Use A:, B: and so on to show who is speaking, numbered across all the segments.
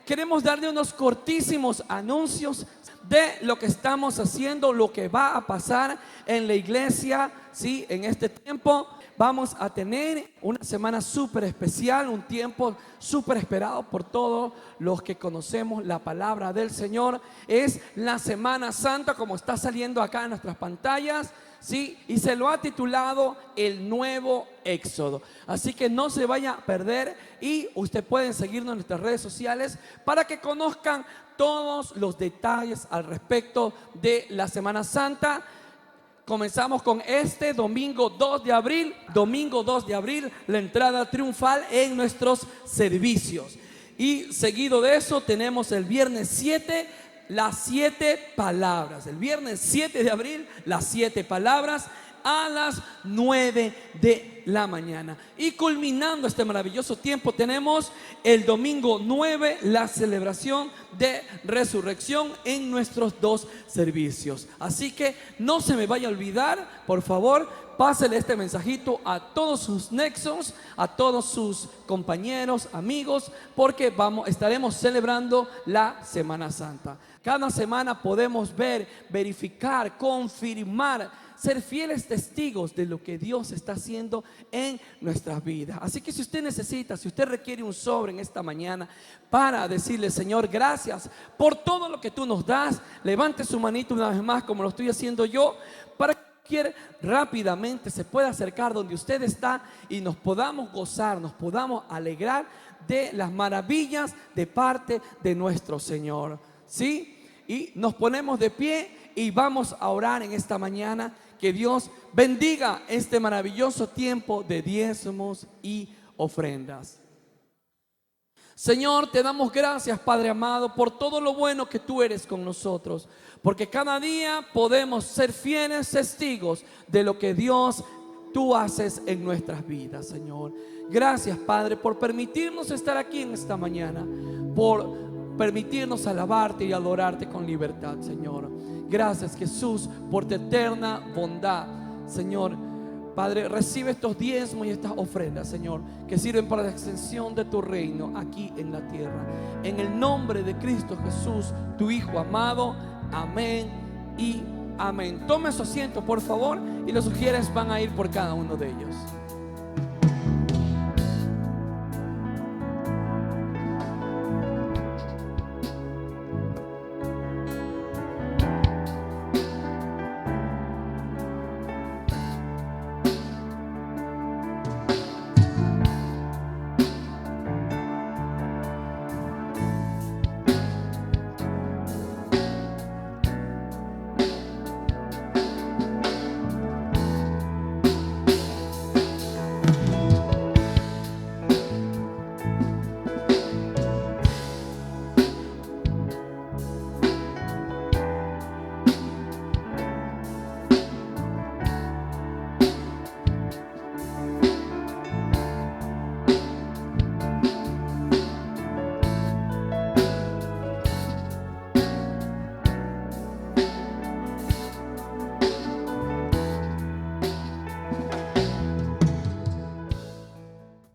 A: queremos darle unos cortísimos anuncios de lo que estamos haciendo, lo que va a pasar en la iglesia, ¿sí? En este tiempo vamos a tener una semana súper especial, un tiempo súper esperado por todos los que conocemos la palabra del Señor. Es la Semana Santa, como está saliendo acá en nuestras pantallas, ¿sí? Y se lo ha titulado El Nuevo Éxodo. Así que no se vaya a perder, y usted puede seguirnos en nuestras redes sociales para que conozcan todos los detalles al respecto de la Semana Santa. Comenzamos con este domingo 2 de abril. Domingo 2 de abril, la entrada triunfal en nuestros servicios. Y seguido de eso tenemos el viernes 7, las 7 palabras. El viernes 7 de abril, las 7 palabras a las 9 de la mañana. Y culminando este maravilloso tiempo, tenemos el domingo 9, la celebración de resurrección en nuestros 2 servicios. Así que no se me vaya a olvidar, por favor, pásele este mensajito a todos sus nexos, a todos sus compañeros, amigos, porque estaremos celebrando la Semana Santa. Cada semana podemos ver, verificar, confirmar, ser fieles testigos de lo que Dios está haciendo en nuestras vidas. Así que si usted necesita, si usted requiere un sobre en esta mañana para decirle: Señor, gracias por todo lo que tú nos das, levante su manito una vez más, como lo estoy haciendo yo, para que rápidamente se pueda acercar donde usted está y nos podamos gozar, nos podamos alegrar de las maravillas de parte de nuestro Señor. ¿Sí? Y nos ponemos de pie y vamos a orar en esta mañana. Que Dios bendiga este maravilloso tiempo de diezmos y ofrendas. Señor, te damos gracias, Padre amado, por todo lo bueno que tú eres con nosotros, porque cada día podemos ser fieles testigos de lo que Dios, tú haces en nuestras vidas, Señor. Gracias, Padre, por permitirnos estar aquí en esta mañana, por permitirnos alabarte y adorarte con libertad, Señor. Gracias, Jesús, por tu eterna bondad, Señor. Padre, recibe estos diezmos y estas ofrendas, Señor, que sirven para la extensión de tu reino aquí en la tierra. En el nombre de Cristo Jesús, tu Hijo amado. Amén y amén. Tome su asiento, por favor, y los sugieres van a ir por cada uno de ellos.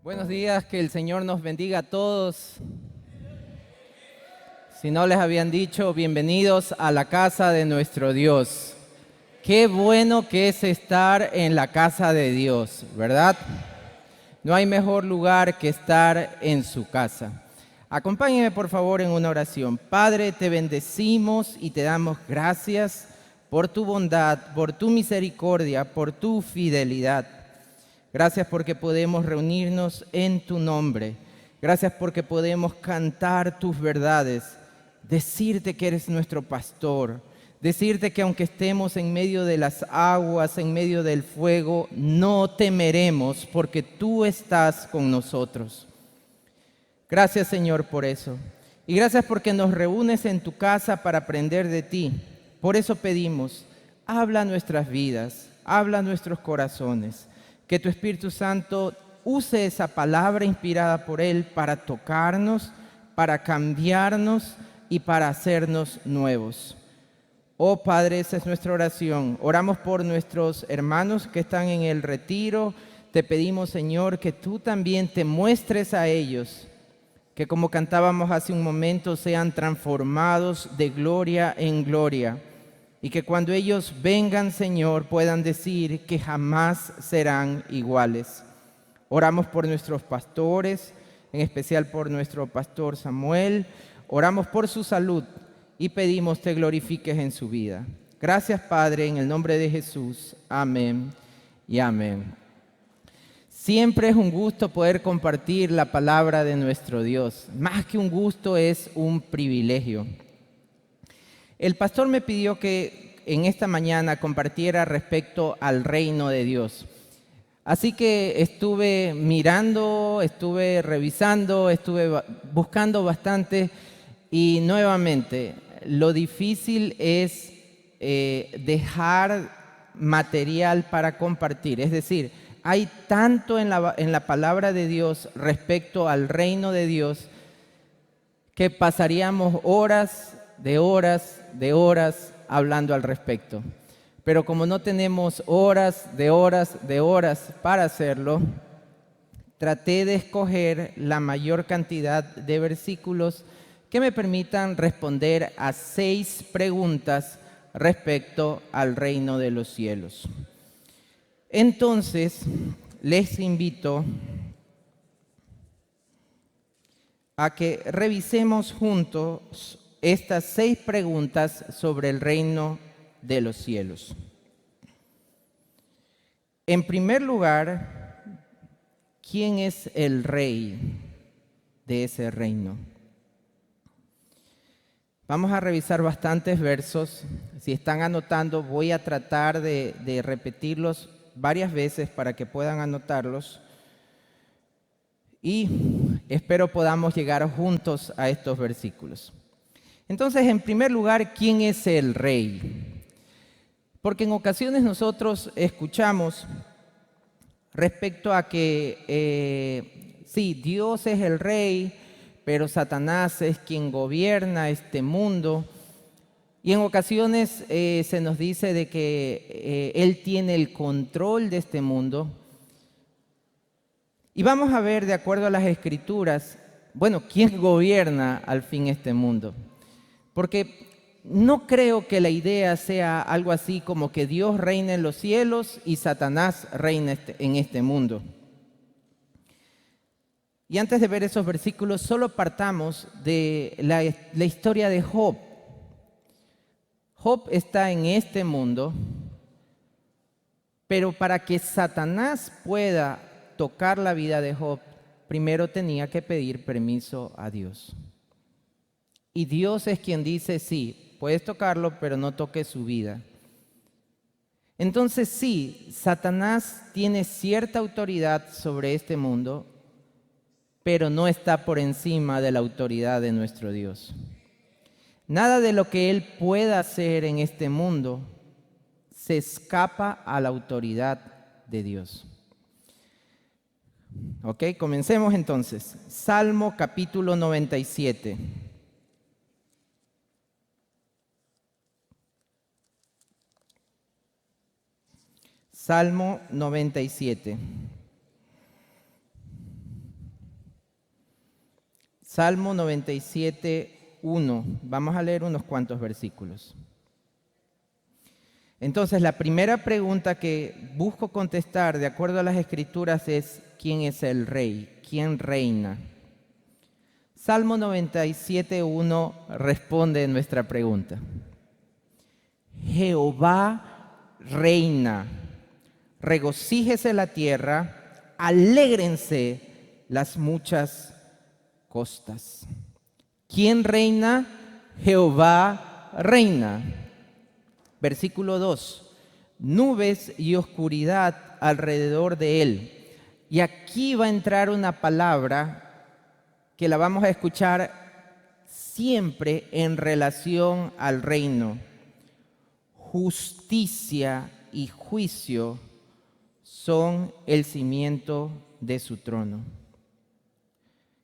B: Buenos días, que el Señor nos bendiga a todos. Si no les habían dicho, bienvenidos a la casa de nuestro Dios. Qué bueno que es estar en la casa de Dios, ¿verdad? No hay mejor lugar que estar en su casa. Acompáñenme por favor en una oración. Padre, te bendecimos y te damos gracias por tu bondad, por tu misericordia, por tu fidelidad. Gracias porque podemos reunirnos en tu nombre. Gracias porque podemos cantar tus verdades, decirte que eres nuestro pastor, decirte que aunque estemos en medio de las aguas, en medio del fuego, no temeremos porque tú estás con nosotros. Gracias, Señor, por eso. Y gracias porque nos reúnes en tu casa para aprender de ti. Por eso pedimos, habla nuestras vidas, habla nuestros corazones. Que tu Espíritu Santo use esa palabra inspirada por Él para tocarnos, para cambiarnos y para hacernos nuevos. Oh Padre, esa es nuestra oración. Oramos por nuestros hermanos que están en el retiro. Te pedimos, Señor, que tú también te muestres a ellos, que como cantábamos hace un momento, sean transformados de gloria en gloria. Y que cuando ellos vengan, Señor, puedan decir que jamás serán iguales. Oramos por nuestros pastores, en especial por nuestro pastor Samuel. Oramos por su salud y pedimos te glorifiques en su vida. Gracias, Padre, en el nombre de Jesús. Amén y amén. Siempre es un gusto poder compartir la palabra de nuestro Dios. Más que un gusto, es un privilegio. El pastor me pidió que en esta mañana compartiera respecto al reino de Dios. Así que estuve mirando, estuve revisando, estuve buscando bastante y nuevamente lo difícil es dejar material para compartir. Es decir, hay tanto en la palabra de Dios respecto al reino de Dios que pasaríamos horas hablando al respecto. Pero como no tenemos horas para hacerlo, traté de escoger la mayor cantidad de versículos que me permitan responder a 6 preguntas respecto al reino de los cielos. Entonces, les invito a que revisemos juntos estas 6 preguntas sobre el reino de los cielos. En primer lugar, ¿quién es el rey de ese reino? Vamos a revisar bastantes versos. Si están anotando, voy a tratar de repetirlos varias veces para que puedan anotarlos. Y espero podamos llegar juntos a estos versículos. Entonces, en primer lugar, ¿quién es el rey? Porque en ocasiones nosotros escuchamos respecto a que sí, Dios es el rey, pero Satanás es quien gobierna este mundo. Y en ocasiones se nos dice de que Él tiene el control de este mundo. Y vamos a ver, de acuerdo a las Escrituras, bueno, ¿quién gobierna al fin este mundo? Porque no creo que la idea sea algo así como que Dios reina en los cielos y Satanás reina en este mundo. Y antes de ver esos versículos, solo partamos de la historia de Job. Job está en este mundo, pero para que Satanás pueda tocar la vida de Job, primero tenía que pedir permiso a Dios. Y Dios es quien dice, sí, puedes tocarlo, pero no toques su vida. Entonces sí, Satanás tiene cierta autoridad sobre este mundo, pero no está por encima de la autoridad de nuestro Dios. Nada de lo que Él pueda hacer en este mundo se escapa a la autoridad de Dios. Ok, comencemos entonces. Salmo capítulo 97. Salmo 97. Salmo 97, 1. Vamos a leer unos cuantos versículos. Entonces, la primera pregunta que busco contestar de acuerdo a las Escrituras es: ¿quién es el rey? ¿Quién reina? Salmo 97, 1 responde nuestra pregunta. Jehová reina. Regocíjese la tierra, alégrense las muchas costas. ¿Quién reina? Jehová reina. Versículo 2. Nubes y oscuridad alrededor de él. Y aquí va a entrar una palabra que la vamos a escuchar siempre en relación al reino. Justicia y juicio son el cimiento de su trono.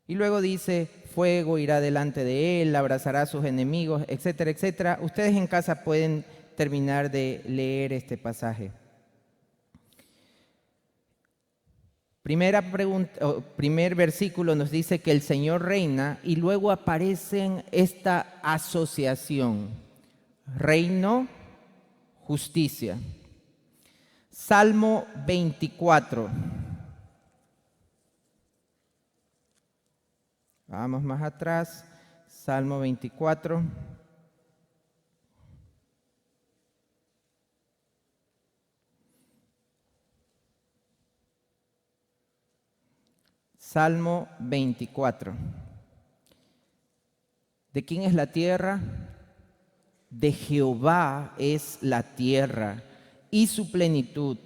B: Y luego dice, fuego irá delante de él, abrazará a sus enemigos, etcétera, etcétera. Ustedes en casa pueden terminar de leer este pasaje. Primer versículo nos dice que el Señor reina y luego aparece esta asociación: reino, justicia. Salmo 24. Vamos más atrás. Salmo 24. Salmo 24. ¿De quién es la tierra? De Jehová es la tierra y su plenitud,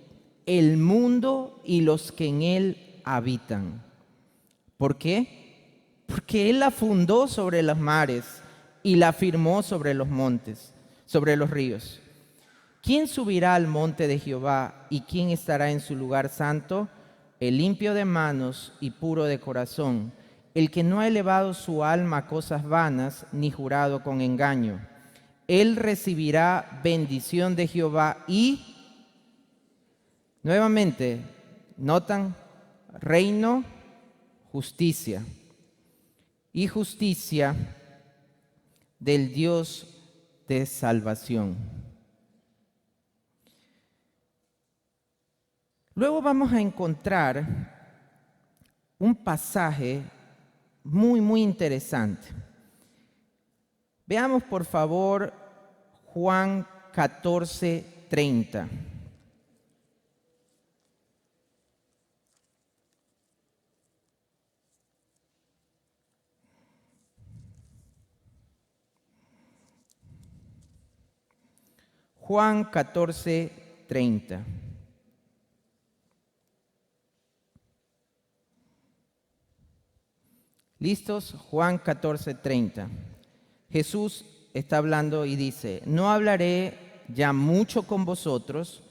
B: el mundo y los que en él habitan. ¿Por qué? Porque él la fundó sobre los mares y la firmó sobre los montes, sobre los ríos. ¿Quién subirá al monte de Jehová y quién estará en su lugar santo? El limpio de manos y puro de corazón, el que no ha elevado su alma a cosas vanas ni jurado con engaño. Él recibirá bendición de Jehová y, nuevamente, notan, reino, justicia. Y justicia del Dios de salvación. Luego vamos a encontrar un pasaje muy interesante. Veamos por favor Juan 14:30. Juan 14:30. ¿Listos? Juan 14:30. Jesús está hablando y dice: no hablaré ya mucho con vosotros,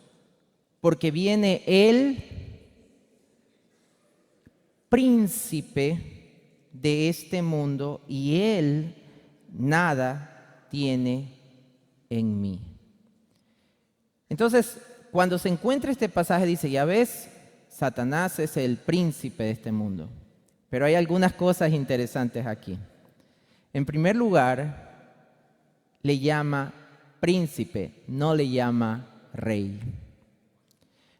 B: porque viene el príncipe de este mundo y él nada tiene en mí. Entonces, cuando se encuentra este pasaje, dice, ya ves, Satanás es el príncipe de este mundo. Pero hay algunas cosas interesantes aquí. En primer lugar, le llama príncipe, no le llama rey.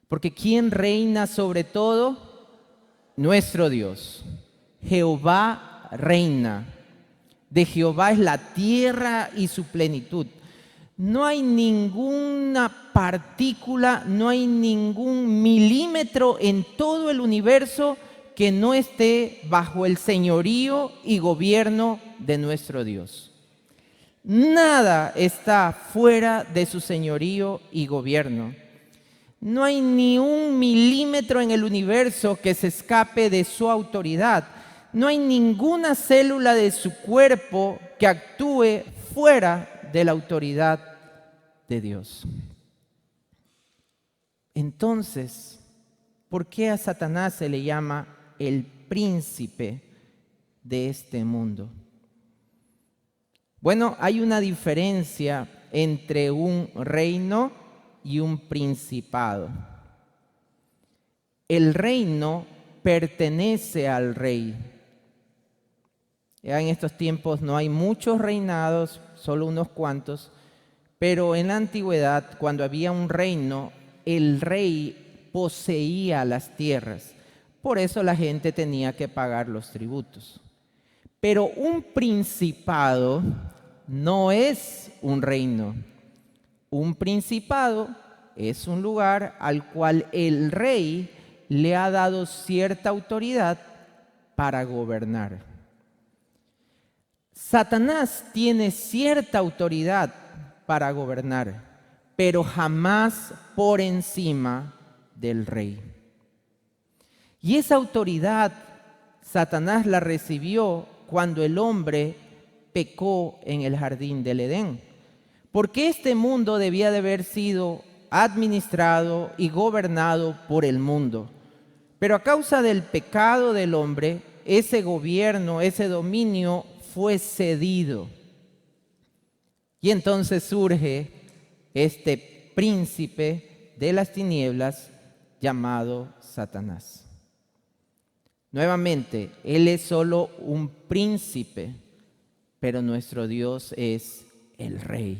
B: Porque ¿quién reina sobre todo? Nuestro Dios. Jehová reina. De Jehová es la tierra y su plenitud. No hay ninguna partícula, no hay ningún milímetro en todo el universo que no esté bajo el señorío y gobierno de nuestro Dios. Nada está fuera de su señorío y gobierno. No hay ni un milímetro en el universo que se escape de su autoridad. No hay ninguna célula de su cuerpo que actúe fuera de la autoridad de Dios. Entonces, ¿por qué a Satanás se le llama el príncipe de este mundo? Bueno, hay una diferencia entre un reino y un principado. El reino pertenece al rey. Ya en estos tiempos no hay muchos reinados, solo unos cuantos, pero en la antigüedad, cuando había un reino, el rey poseía las tierras. Por eso la gente tenía que pagar los tributos. Pero un principado no es un reino. Un principado es un lugar al cual el rey le ha dado cierta autoridad para gobernar. Satanás tiene cierta autoridad para gobernar, pero jamás por encima del rey. Y esa autoridad Satanás la recibió cuando el hombre pecó en el jardín del Edén. Porque este mundo debía de haber sido administrado y gobernado por el mundo. Pero a causa del pecado del hombre, ese gobierno, ese dominio fue cedido. Y entonces surge este príncipe de las tinieblas llamado Satanás. Nuevamente, Él es solo un príncipe, pero nuestro Dios es el Rey.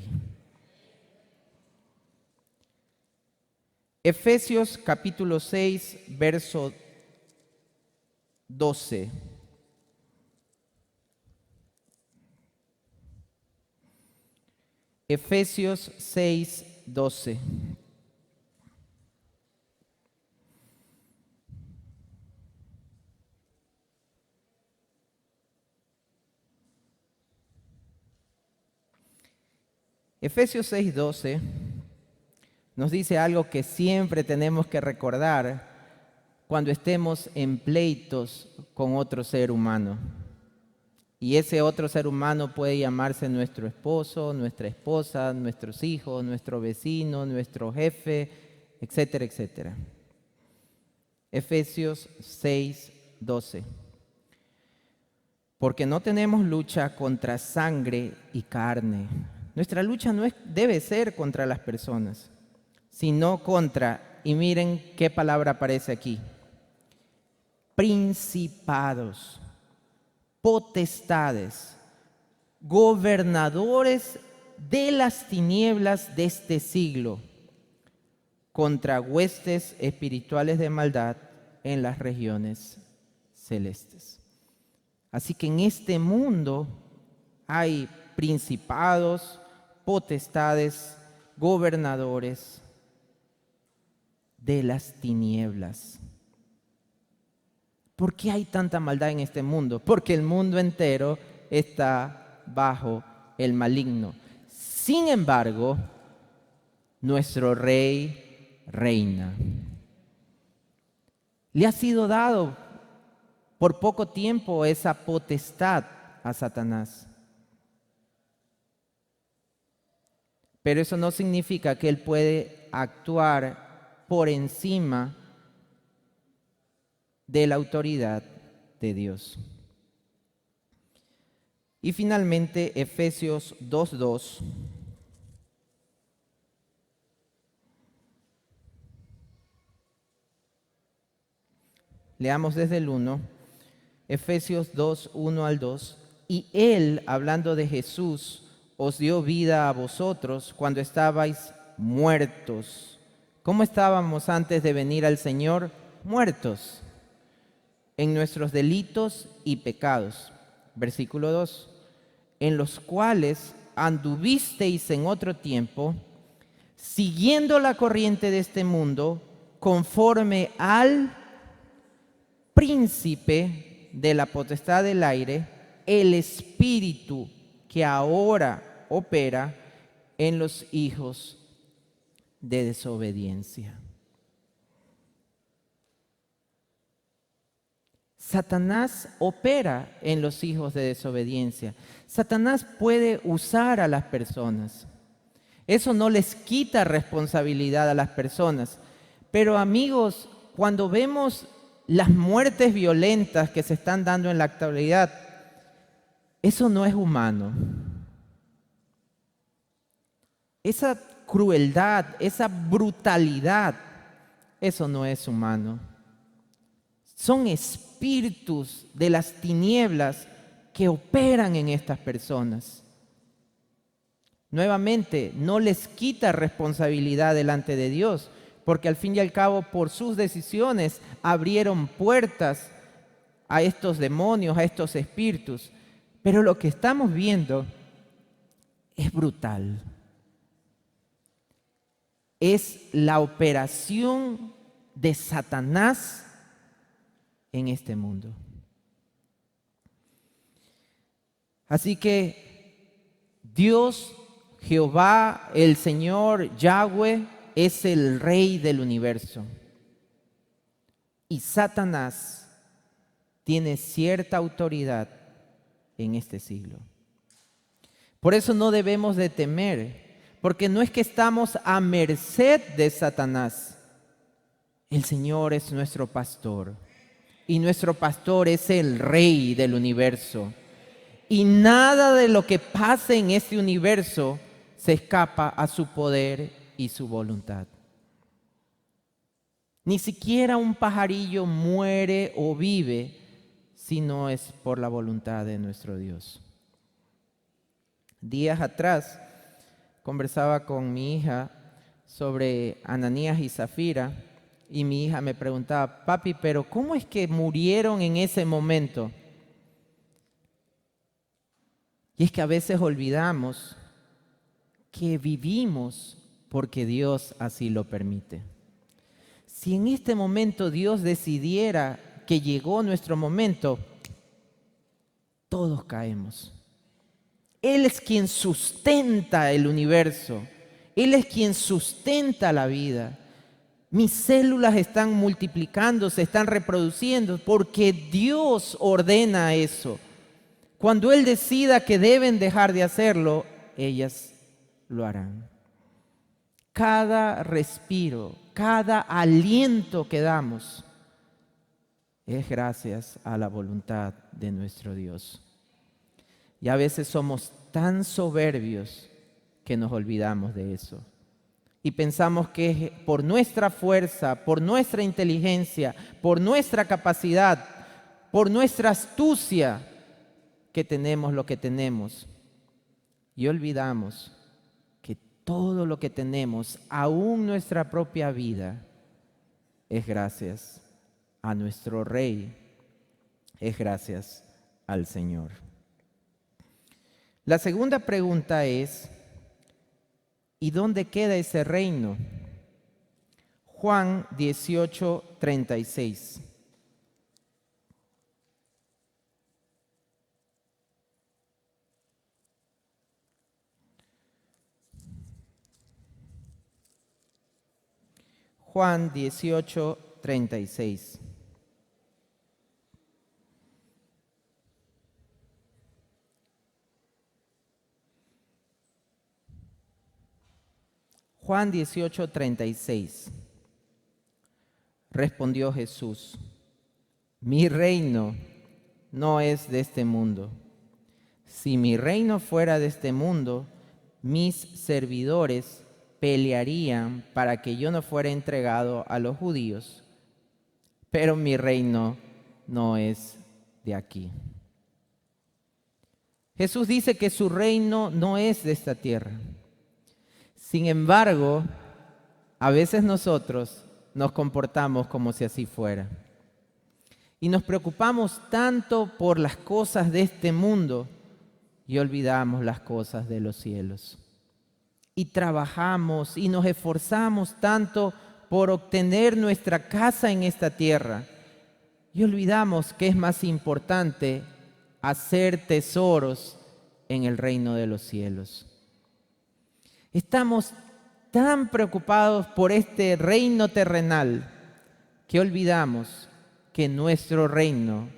B: Efesios capítulo 6, verso 12. Efesios 6, 12. Efesios 6, 12 nos dice algo que siempre tenemos que recordar cuando estemos en pleitos con otro ser humano. Y ese otro ser humano puede llamarse nuestro esposo, nuestra esposa, nuestros hijos, nuestro vecino, nuestro jefe, etcétera, etcétera. Efesios 6, 12. Porque no tenemos lucha contra sangre y carne. Nuestra lucha no debe ser contra las personas, sino contra, y miren qué palabra aparece aquí, principados, potestades, gobernadores de las tinieblas de este siglo, contra huestes espirituales de maldad en las regiones celestes. Así que en este mundo hay principados, potestades, gobernadores de las tinieblas. ¿Por qué hay tanta maldad en este mundo? Porque el mundo entero está bajo el maligno. Sin embargo, nuestro Rey reina. Le ha sido dado por poco tiempo esa potestad a Satanás. Pero eso no significa que él puede actuar por encima de la autoridad de Dios. Y finalmente, Efesios 2:2. Leamos desde el 1. Efesios 2, 1 al 2. Y Él, hablando de Jesús, os dio vida a vosotros cuando estabais muertos. ¿Cómo estábamos antes de venir al Señor? Muertos en nuestros delitos y pecados. Versículo 2. En los cuales anduvisteis en otro tiempo, siguiendo la corriente de este mundo, conforme al príncipe de la potestad del aire, el espíritu que ahora opera en los hijos de desobediencia. Satanás opera en los hijos de desobediencia. Satanás puede usar a las personas. Eso no les quita responsabilidad a las personas. Pero amigos, cuando vemos las muertes violentas que se están dando en la actualidad, eso no es humano. Esa crueldad, esa brutalidad, eso no es humano. Son espíritus de las tinieblas que operan en estas personas. Nuevamente, no les quita responsabilidad delante de Dios, porque al fin y al cabo, por sus decisiones, abrieron puertas a estos demonios, a estos espíritus. Pero lo que estamos viendo es brutal. Es la operación de Satanás en este mundo. Así que Dios, Jehová, el Señor, Yahweh, es el Rey del universo. Y Satanás tiene cierta autoridad en este siglo. Por eso no debemos de temer, porque no es que estamos a merced de Satanás. El Señor es nuestro pastor y nuestro pastor es el Rey del universo. Y nada de lo que pase en este universo se escapa a su poder y su voluntad. Ni siquiera un pajarillo muere o vive si no es por la voluntad de nuestro Dios. Días atrás conversaba con mi hija sobre Ananías y Zafira y mi hija me preguntaba, papi, pero ¿cómo es que murieron en ese momento? Y es que a veces olvidamos que vivimos porque Dios así lo permite. Si en este momento Dios decidiera que llegó nuestro momento, todos caemos. Él es quien sustenta el universo. Él es quien sustenta la vida. Mis células están multiplicando, se están reproduciendo porque Dios ordena eso. Cuando Él decida que deben dejar de hacerlo, ellas lo harán. Cada respiro, cada aliento que damos es gracias a la voluntad de nuestro Dios. Y a veces somos tan soberbios que nos olvidamos de eso. Y pensamos que es por nuestra fuerza, por nuestra inteligencia, por nuestra capacidad, por nuestra astucia que tenemos lo que tenemos. Y olvidamos que todo lo que tenemos, aún nuestra propia vida, es gracias a nuestro Rey, es gracias al Señor. La segunda pregunta es, ¿y dónde queda ese reino? Juan 18:36. Juan 18:36. Juan 18:36. Respondió Jesús, mi reino no es de este mundo. Si mi reino fuera de este mundo, mis servidores pelearían para que yo no fuera entregado a los judíos. Pero mi reino no es de aquí. Jesús dice que su reino no es de esta tierra. Sin embargo, a veces nosotros nos comportamos como si así fuera. Y nos preocupamos tanto por las cosas de este mundo y olvidamos las cosas de los cielos. Y trabajamos y nos esforzamos tanto por obtener nuestra casa en esta tierra y olvidamos que es más importante hacer tesoros en el reino de los cielos. Estamos tan preocupados por este reino terrenal que olvidamos que nuestro reino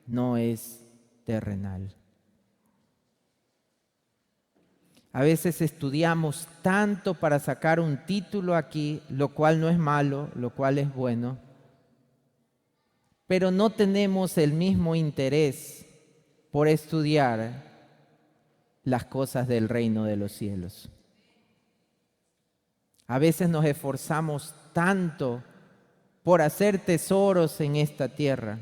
B: no es terrenal. A veces estudiamos tanto para sacar un título aquí, lo cual no es malo, lo cual es bueno, pero no tenemos el mismo interés por estudiar las cosas del reino de los cielos. A veces nos esforzamos tanto por hacer tesoros en esta tierra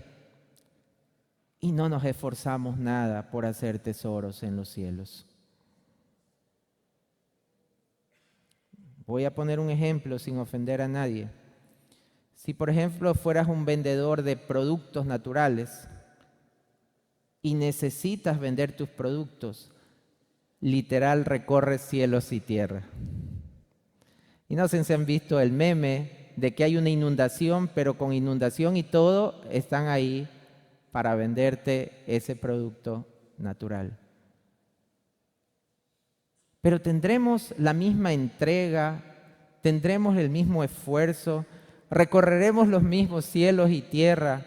B: y no nos esforzamos nada por hacer tesoros en los cielos. Voy a poner un ejemplo sin ofender a nadie. Si por ejemplo fueras un vendedor de productos naturales y necesitas vender tus productos, literal recorres cielos y tierra. Y no sé si han visto el meme de que hay una inundación, pero con inundación y todo están ahí para venderte ese producto natural. Pero tendremos la misma entrega, tendremos el mismo esfuerzo, recorreremos los mismos cielos y tierra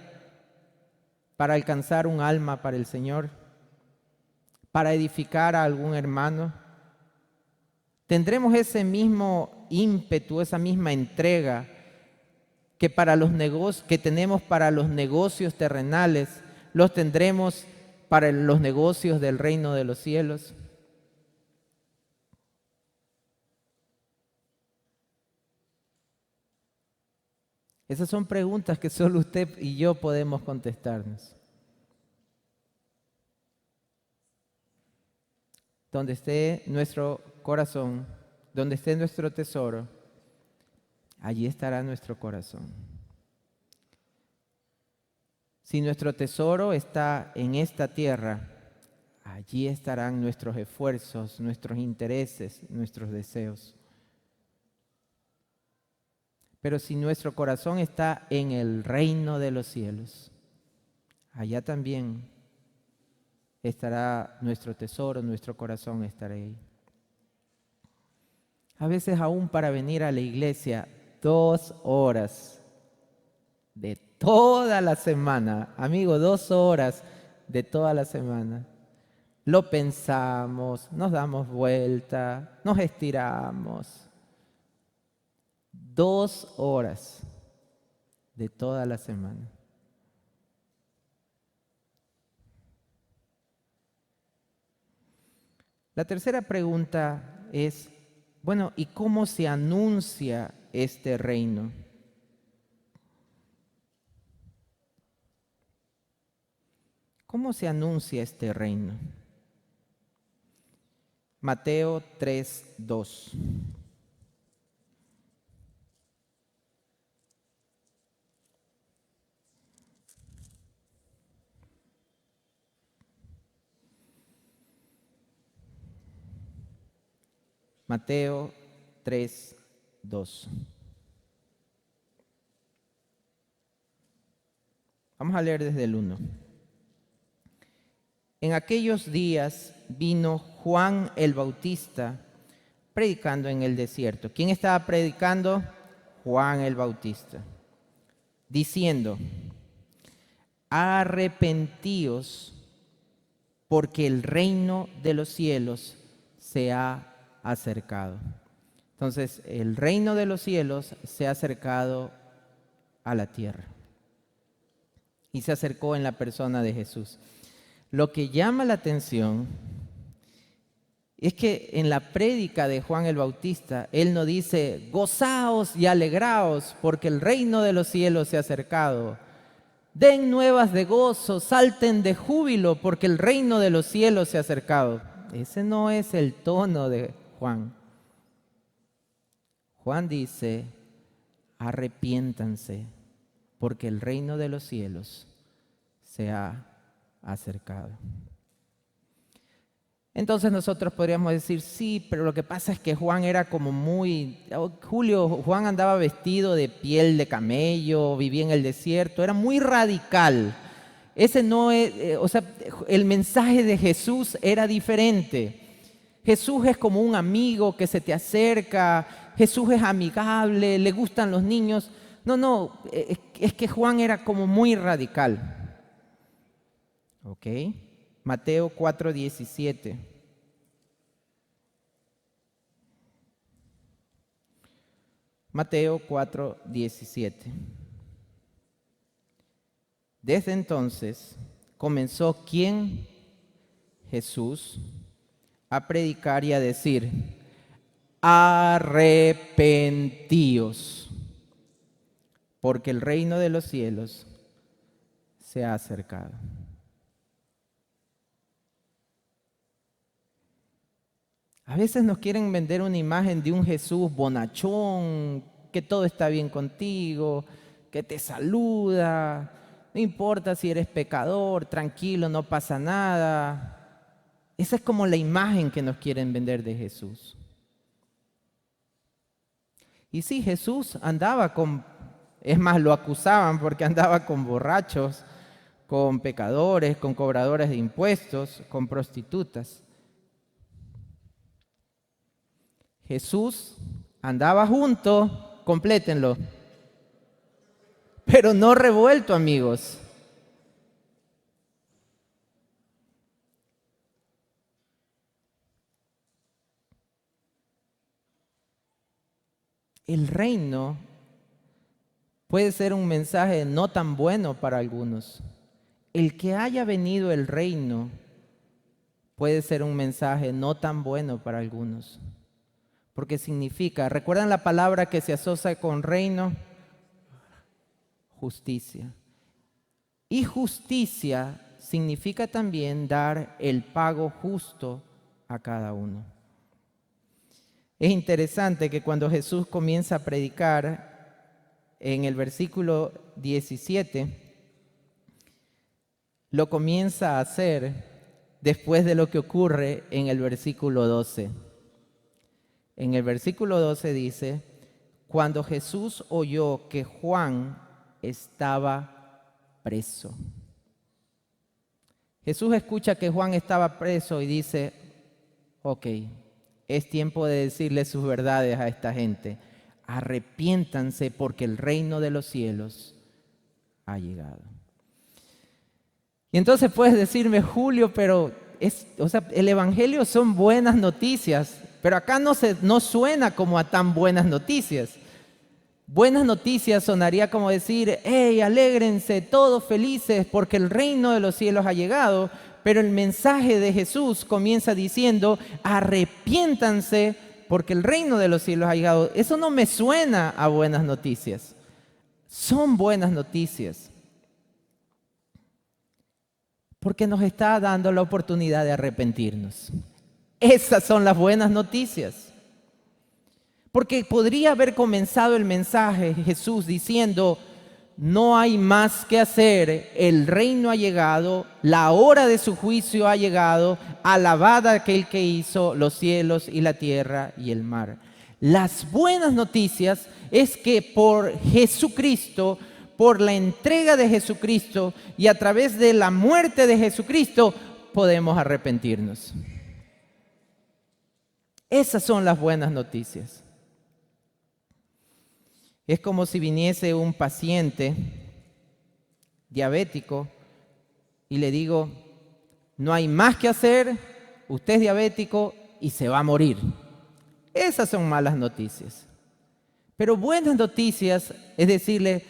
B: para alcanzar un alma para el Señor, para edificar a algún hermano. Tendremos ese mismo ímpetu, esa misma entrega que tenemos para los negocios terrenales, los tendremos para los negocios del reino de los cielos. Esas son preguntas que solo usted y yo podemos contestarnos. donde esté nuestro corazón, donde esté nuestro tesoro, allí estará nuestro corazón. Si nuestro tesoro está en esta tierra, allí estarán nuestros esfuerzos, nuestros intereses, nuestros deseos. Pero si nuestro corazón está en el reino de los cielos, allá también estará nuestro tesoro, nuestro corazón estará ahí. A veces aún para venir a la iglesia, 2 horas de toda la semana, amigo, 2 horas de toda la semana. Lo pensamos, nos damos vuelta, nos estiramos. 2 horas de toda la semana. La tercera pregunta es, bueno, ¿y cómo se anuncia este reino? ¿Cómo se anuncia este reino? Mateo 3:2. Mateo 3:2. Vamos a leer desde el 1. En aquellos días vino Juan el Bautista predicando en el desierto. ¿Quién estaba predicando? Juan el Bautista. Diciendo, arrepentíos porque el reino de los cielos se ha acercado. Entonces, el reino de los cielos se ha acercado a la tierra. Y se acercó en la persona de Jesús. Lo que llama la atención es que en la prédica de Juan el Bautista, él no dice, gozaos y alegraos porque el reino de los cielos se ha acercado. Den nuevas de gozo, salten de júbilo porque el reino de los cielos se ha acercado. Ese no es el tono de Juan. Juan dice, arrepiéntanse porque el reino de los cielos se ha acercado. Entonces nosotros podríamos decir, sí, pero lo que pasa es que Juan era como Juan andaba vestido de piel de camello, vivía en el desierto, era muy radical. Ese no es, el mensaje de Jesús era diferente. Jesús es como un amigo que se te acerca, Jesús es amigable, le gustan los niños. No, es que Juan era como muy radical. ¿Ok? Mateo 4:17. Mateo 4:17. Desde entonces comenzó ¿quién? Jesús a predicar y a decir, arrepentíos, porque el reino de los cielos se ha acercado. A veces nos quieren vender una imagen de un Jesús bonachón, que todo está bien contigo, que te saluda, no importa si eres pecador, tranquilo, no pasa nada. Esa es como la imagen que nos quieren vender de Jesús. Y sí, Jesús andaba es más, lo acusaban porque andaba con borrachos, con pecadores, con cobradores de impuestos, con prostitutas. Jesús andaba junto, complétenlo, pero no revuelto, amigos. El reino puede ser un mensaje no tan bueno para algunos. El que haya venido el reino puede ser un mensaje no tan bueno para algunos. Porque significa, ¿recuerdan la palabra que se asocia con reino? Justicia. Y justicia significa también dar el pago justo a cada uno. Es interesante que cuando Jesús comienza a predicar, en el versículo 17, lo comienza a hacer después de lo que ocurre en el versículo 12. En el versículo 12 dice: cuando Jesús oyó que Juan estaba preso. Jesús escucha que Juan estaba preso y dice: ok, es tiempo de decirle sus verdades a esta gente. Arrepiéntanse porque el reino de los cielos ha llegado. Y entonces puedes decirme: Julio, pero el evangelio son buenas noticias, pero acá no suena como a tan buenas noticias. Buenas noticias sonaría como decir: hey, alégrense, todos felices porque el reino de los cielos ha llegado. Pero el mensaje de Jesús comienza diciendo: arrepiéntanse porque el reino de los cielos ha llegado. Eso no me suena a buenas noticias. Son buenas noticias porque nos está dando la oportunidad de arrepentirnos. Esas son las buenas noticias. Porque podría haber comenzado el mensaje Jesús diciendo: no hay más que hacer, el reino ha llegado, la hora de su juicio ha llegado, alabad a aquel que hizo los cielos y la tierra y el mar. Las buenas noticias es que por Jesucristo, por la entrega de Jesucristo y a través de la muerte de Jesucristo, podemos arrepentirnos. Esas son las buenas noticias. Es como si viniese un paciente diabético y le digo: no hay más que hacer, usted es diabético y se va a morir. Esas son malas noticias. Pero buenas noticias es decirle: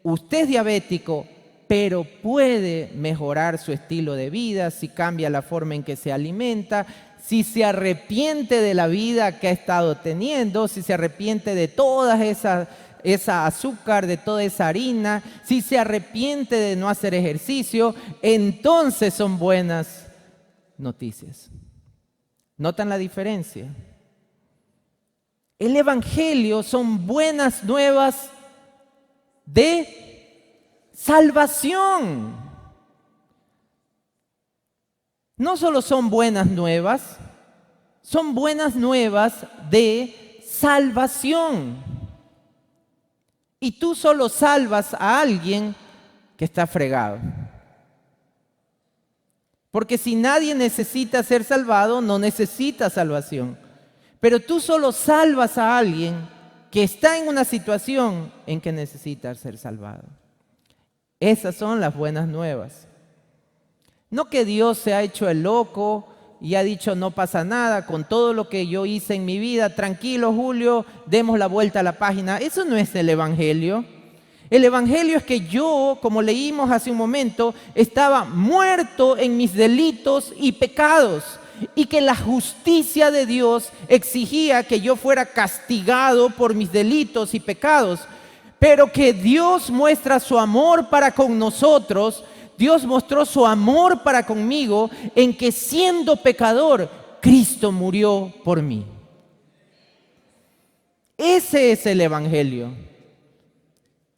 B: usted es diabético, pero puede mejorar su estilo de vida si cambia la forma en que se alimenta, si se arrepiente de la vida que ha estado teniendo, si se arrepiente de todas esa azúcar, de toda esa harina, si se arrepiente de no hacer ejercicio, entonces son buenas noticias. ¿Notan la diferencia? El evangelio son buenas nuevas de salvación. No solo son buenas nuevas de salvación. Y tú solo salvas a alguien que está fregado. Porque si nadie necesita ser salvado, no necesita salvación. Pero tú solo salvas a alguien que está en una situación en que necesita ser salvado. Esas son las buenas nuevas. No que Dios se ha hecho el loco y ha dicho: no pasa nada con todo lo que yo hice en mi vida, tranquilo Julio, demos la vuelta a la página. Eso no es el evangelio. El evangelio es que yo, como leímos hace un momento, estaba muerto en mis delitos y pecados, y que la justicia de Dios exigía que yo fuera castigado por mis delitos y pecados, pero que Dios muestra su amor para con nosotros. Dios mostró su amor para conmigo en que, siendo pecador, Cristo murió por mí. Ese es el evangelio.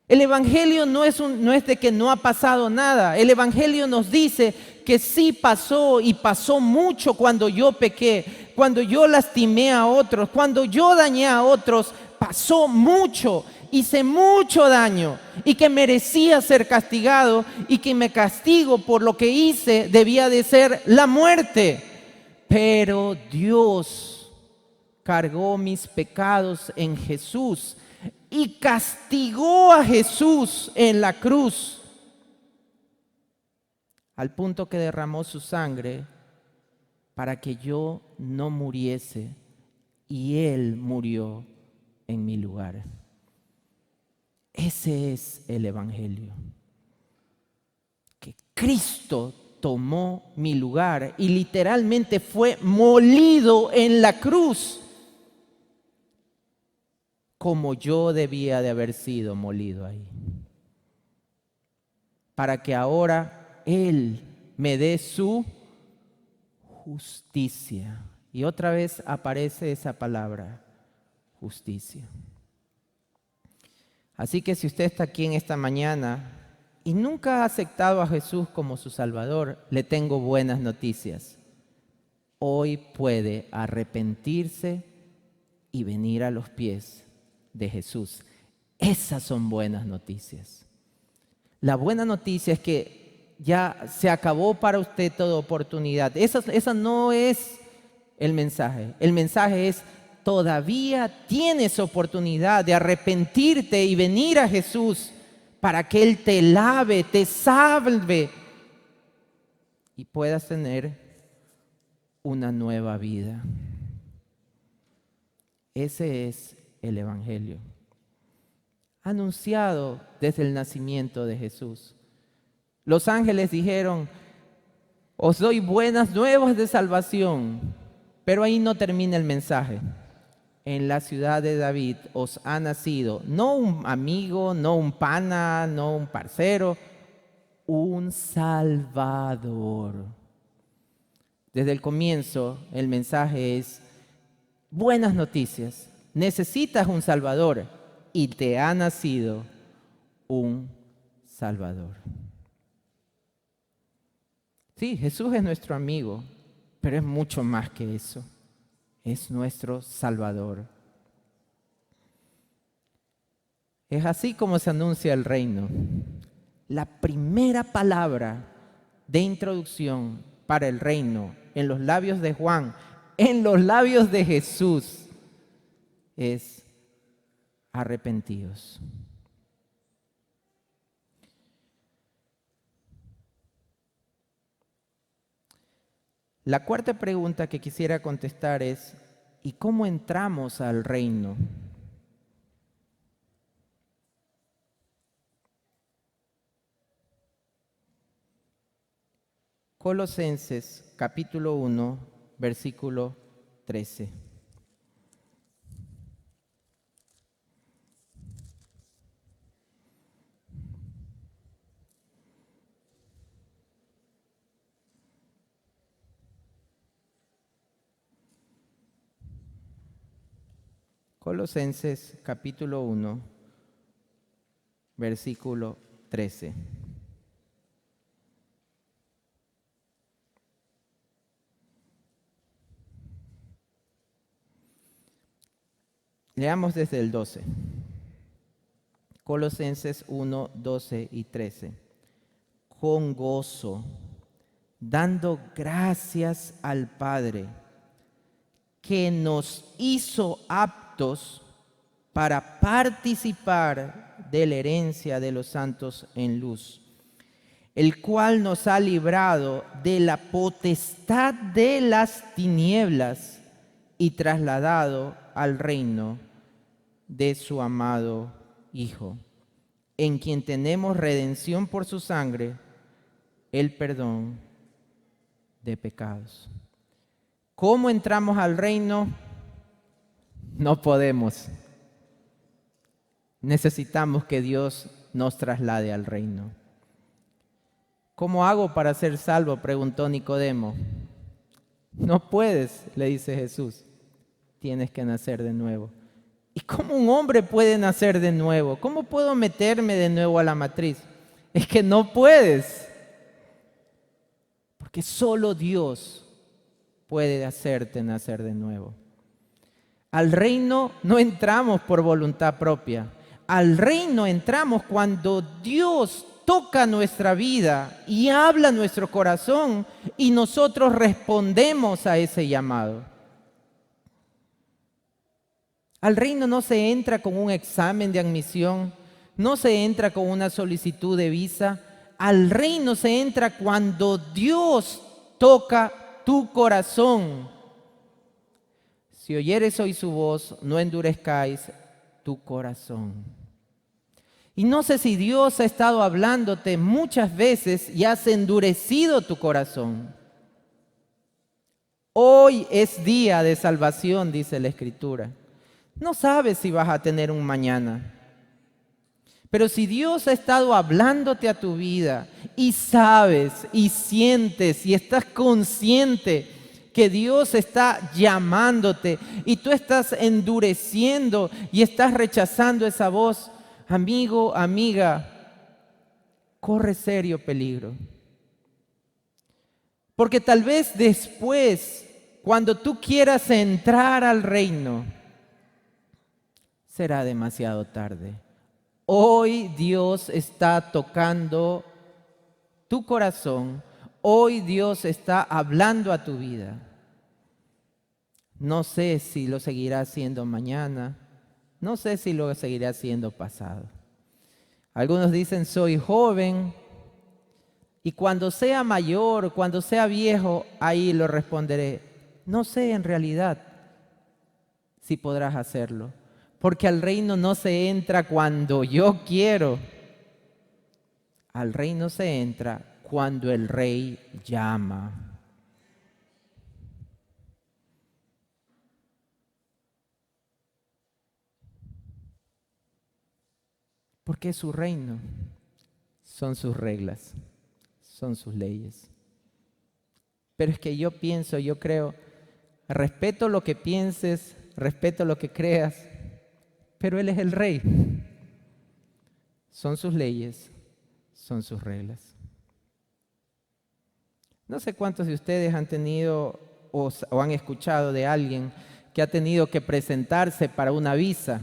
B: El evangelio no es de que no ha pasado nada. El evangelio nos dice que sí pasó, y pasó mucho cuando yo pequé, cuando yo lastimé a otros, cuando yo dañé a otros. Pasó mucho, hice mucho daño y que merecía ser castigado, y que mi castigo por lo que hice debía de ser la muerte. Pero Dios cargó mis pecados en Jesús y castigó a Jesús en la cruz, al punto que derramó su sangre para que yo no muriese, y Él murió en mi lugar. Ese es el evangelio. Que Cristo tomó mi lugar y literalmente fue molido en la cruz, como yo debía de haber sido molido ahí, para que ahora Él me dé su justicia Y otra vez aparece esa palabra, justicia. Así que si usted está aquí en esta mañana y nunca ha aceptado a Jesús como su Salvador, le tengo buenas noticias. Hoy puede arrepentirse y venir a los pies de Jesús. Esas son buenas noticias. La buena noticia es que ya se acabó para usted toda oportunidad. Esa no es el mensaje. El mensaje es: todavía tienes oportunidad de arrepentirte y venir a Jesús para que Él te lave, te salve y puedas tener una nueva vida. Ese es el Evangelio, anunciado desde el nacimiento de Jesús. Los ángeles dijeron: os doy buenas nuevas de salvación, pero ahí no termina el mensaje. En la ciudad de David os ha nacido, no un amigo, no un pana, no un parcero, un Salvador. Desde el comienzo el mensaje es: buenas noticias, necesitas un Salvador y te ha nacido un Salvador. Sí, Jesús es nuestro amigo, pero es mucho más que eso. Es nuestro Salvador. Es así como se anuncia el reino. La primera palabra de introducción para el reino en los labios de Juan, en los labios de Jesús, es: arrepentidos. La cuarta pregunta que quisiera contestar es: ¿y cómo entramos al reino? Colosenses capítulo 1, versículo 13. Colosenses capítulo 1, versículo 13. Leamos desde el 12. Colosenses 1, 12 y 13. Con gozo, dando gracias al Padre, que nos hizo aptos para participar de la herencia de los santos en luz, el cual nos ha librado de la potestad de las tinieblas y trasladado al reino de su amado Hijo, en quien tenemos redención por su sangre, el perdón de pecados. ¿Cómo entramos al reino? No podemos. Necesitamos que Dios nos traslade al reino. ¿Cómo hago para ser salvo?, preguntó Nicodemo. No puedes, le dice Jesús. Tienes que nacer de nuevo. ¿Y cómo un hombre puede nacer de nuevo? ¿Cómo puedo meterme de nuevo a la matriz? Es que no puedes. Porque solo Dios puede hacerte nacer de nuevo. Al reino no entramos por voluntad propia. Al reino entramos cuando Dios toca nuestra vida y habla nuestro corazón y nosotros respondemos a ese llamado. Al reino no se entra con un examen de admisión, no se entra con una solicitud de visa. Al reino se entra cuando Dios toca tu corazón. Si oyeres hoy su voz, no endurezcáis tu corazón. Y no sé si Dios ha estado hablándote muchas veces y has endurecido tu corazón. Hoy es día de salvación, dice la Escritura. No sabes si vas a tener un mañana. Pero si Dios ha estado hablándote a tu vida y sabes y sientes y estás consciente que Dios está llamándote y tú estás endureciendo y estás rechazando esa voz, amigo, amiga, corre serio peligro. Porque tal vez después, cuando tú quieras entrar al reino, será demasiado tarde. Hoy Dios está tocando tu corazón. Hoy Dios está hablando a tu vida. No sé si lo seguirá haciendo mañana. No sé si lo seguirá haciendo pasado. Algunos dicen, soy joven. Y cuando sea mayor, cuando sea viejo, ahí lo responderé. No sé en realidad si podrás hacerlo. Porque al reino no se entra cuando yo quiero. Al reino se entra cuando el rey llama. Porque es su reino. Son sus reglas. Son sus leyes. Pero es que yo pienso, yo creo, respeto lo que pienses, respeto lo que creas, pero Él es el rey. Son sus leyes, son sus reglas. No sé cuántos de ustedes han tenido o han escuchado de alguien que ha tenido que presentarse para una visa.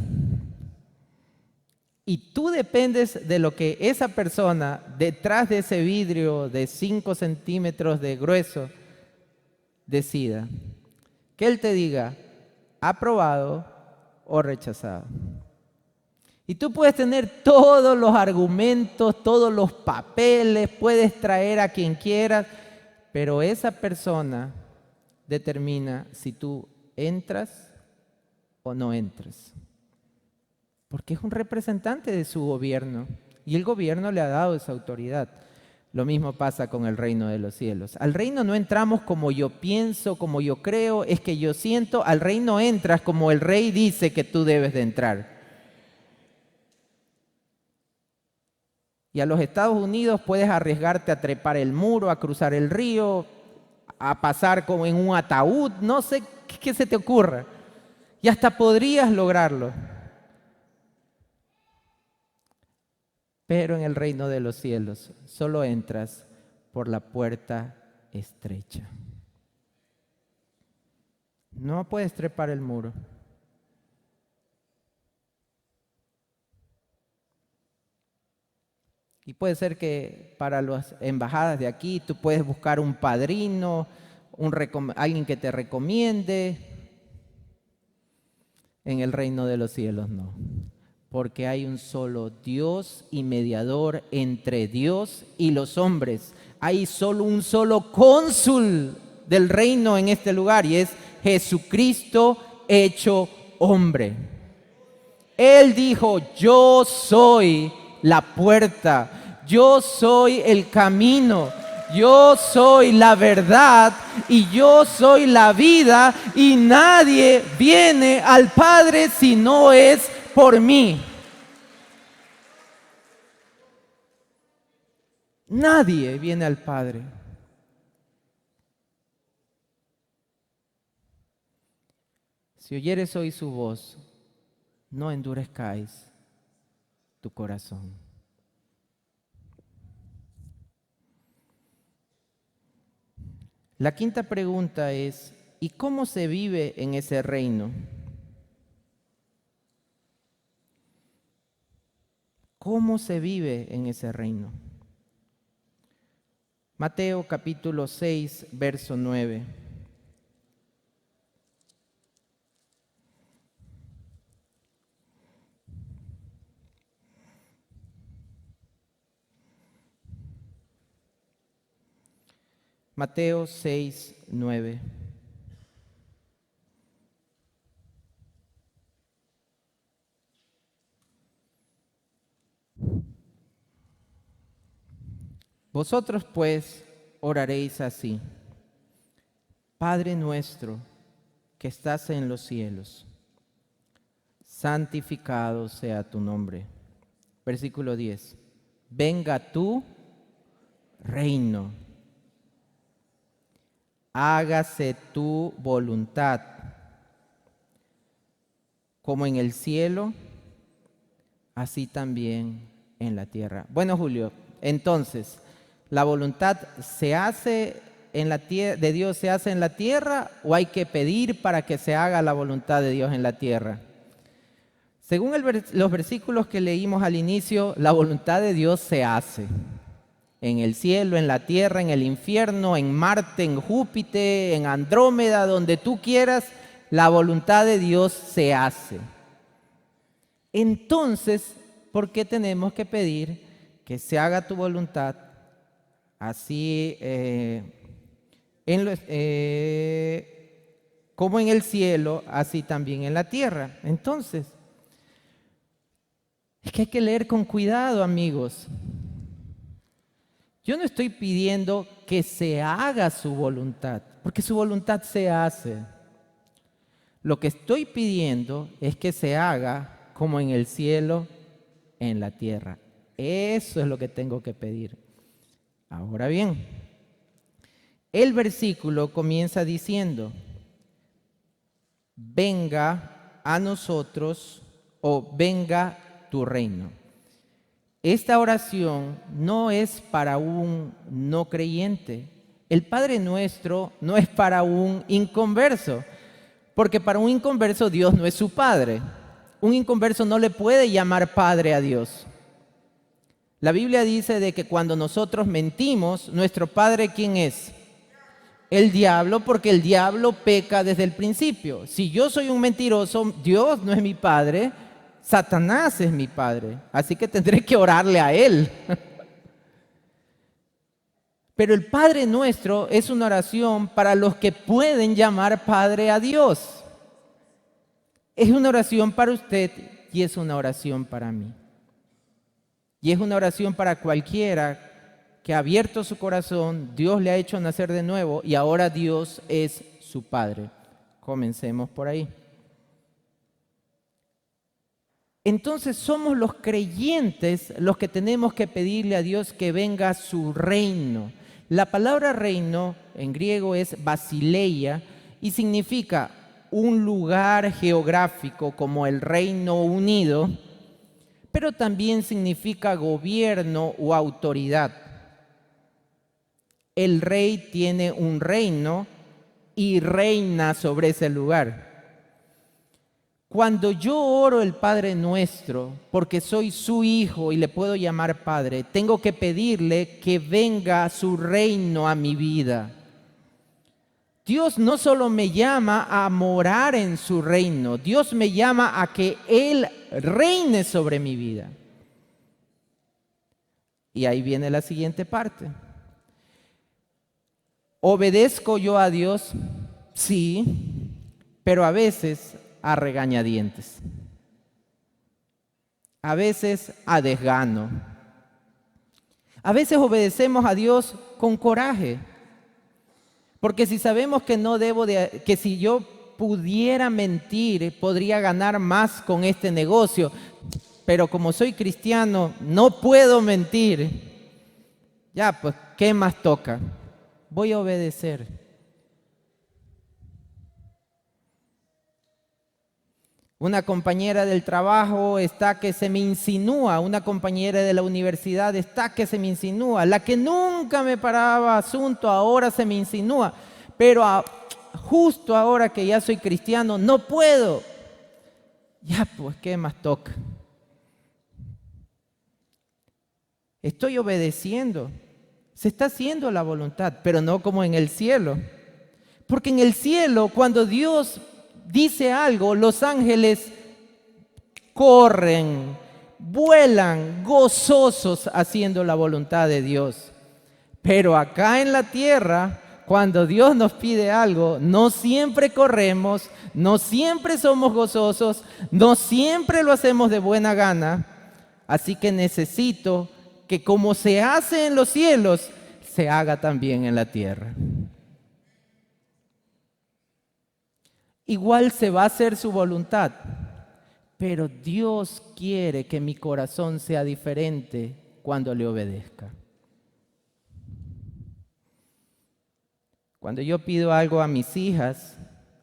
B: Y tú dependes de lo que esa persona, detrás de ese vidrio de 5 centímetros de grueso, decida. Que él te diga, aprobado o rechazado. Y tú puedes tener todos los argumentos, todos los papeles, puedes traer a quien quieras, pero esa persona determina si tú entras o no entras. Porque es un representante de su gobierno y el gobierno le ha dado esa autoridad. Lo mismo pasa con el reino de los cielos. Al reino no entramos como yo pienso, como yo creo, es que yo siento. Al reino entras como el rey dice que tú debes de entrar. Y a los Estados Unidos puedes arriesgarte a trepar el muro, a cruzar el río, a pasar como en un ataúd, no sé qué se te ocurra. Y hasta podrías lograrlo. Pero en el reino de los cielos solo entras por la puerta estrecha. No puedes trepar el muro. Y puede ser que para las embajadas de aquí tú puedes buscar un padrino, alguien que te recomiende. En el reino de los cielos no. Porque hay un solo Dios y mediador entre Dios y los hombres. Hay solo un solo cónsul del reino en este lugar y es Jesucristo hecho hombre. Él dijo, yo soy la puerta, yo soy el camino, yo soy la verdad y yo soy la vida y nadie viene al Padre si no es por mí. Nadie viene al Padre. Si oyeres hoy su voz, no endurezcáis tu corazón. La quinta pregunta es, ¿y cómo se vive en ese reino? ¿Cómo se vive en ese reino? Mateo capítulo 6, verso 9. Mateo 6, 9. Vosotros pues oraréis así: Padre nuestro que estás en los cielos, santificado sea tu nombre. Versículo 10. Venga tu reino. hágase tu voluntad, como en el cielo, así también en la tierra. Bueno, Julio, entonces, ¿la voluntad se hace en la tierra, de Dios se hace en la tierra, o hay que pedir para que se haga la voluntad de Dios en la tierra? Según los versículos que leímos al inicio, la voluntad de Dios se hace en el cielo, en la tierra, en el infierno, en Marte, en Júpiter, en Andrómeda, donde tú quieras, la voluntad de Dios se hace. Entonces, ¿por qué tenemos que pedir que se haga tu voluntad así como en el cielo, así también en la tierra? Entonces, es que hay que leer con cuidado, amigos. Yo no estoy pidiendo que se haga su voluntad, porque su voluntad se hace. Lo que estoy pidiendo es que se haga como en el cielo, en la tierra. Eso es lo que tengo que pedir. Ahora bien, el versículo comienza diciendo: venga a nosotros, o venga tu reino. Esta oración no es para un no creyente. El Padre Nuestro no es para un inconverso, porque para un inconverso Dios no es su Padre. Un inconverso no le puede llamar Padre a Dios. La Biblia dice de que cuando nosotros mentimos, nuestro padre, ¿quién es? El diablo, porque el diablo peca desde el principio. Si yo soy un mentiroso, Dios no es mi padre, Satanás es mi padre. Así que tendré que orarle a él. Pero el Padre Nuestro es una oración para los que pueden llamar Padre a Dios. Es una oración para usted y es una oración para mí. Y es una oración para cualquiera que ha abierto su corazón, Dios le ha hecho nacer de nuevo y ahora Dios es su Padre. Comencemos por ahí. Entonces somos los creyentes los que tenemos que pedirle a Dios que venga a su reino. La palabra reino en griego es basileia y significa un lugar geográfico como el Reino Unido, pero también significa gobierno o autoridad. El rey tiene un reino y reina sobre ese lugar. Cuando yo oro el Padre Nuestro, porque soy su hijo y le puedo llamar Padre, tengo que pedirle que venga su reino a mi vida. Dios no solo me llama a morar en su reino, Dios me llama a que Él reine sobre mi vida. Y ahí viene la siguiente parte. ¿Obedezco yo a Dios? Sí, pero a veces a regañadientes. A veces a desgano. A veces obedecemos a Dios con coraje. Porque si sabemos que no debo que si yo pudiera mentir, podría ganar más con este negocio, pero como soy cristiano, no puedo mentir. Ya, pues, ¿qué más toca? Voy a obedecer. Una compañera del trabajo está que se me insinúa, una compañera de la universidad está que se me insinúa, la que nunca me paraba asunto ahora se me insinúa, pero justo ahora que ya soy cristiano no puedo. Ya, pues, ¿qué más toca? Estoy obedeciendo, se está haciendo la voluntad, pero no como en el cielo, porque en el cielo cuando Dios dice algo, los ángeles corren, vuelan gozosos haciendo la voluntad de Dios. Pero acá en la tierra, cuando Dios nos pide algo, no siempre corremos, no siempre somos gozosos, no siempre lo hacemos de buena gana. Así que necesito que como se hace en los cielos, se haga también en la tierra. Igual se va a hacer su voluntad, pero Dios quiere que mi corazón sea diferente cuando le obedezca. Cuando yo pido algo a mis hijas,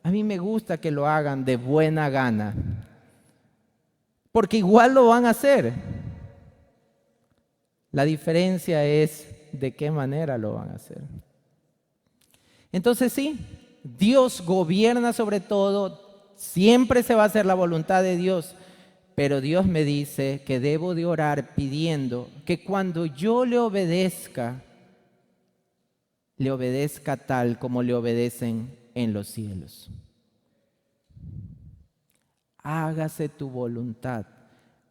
B: a mí me gusta que lo hagan de buena gana, porque igual lo van a hacer. La diferencia es de qué manera lo van a hacer. Entonces sí, Dios gobierna sobre todo, siempre se va a hacer la voluntad de Dios, pero Dios me dice que debo de orar pidiendo que cuando yo le obedezca tal como le obedecen en los cielos. Hágase tu voluntad,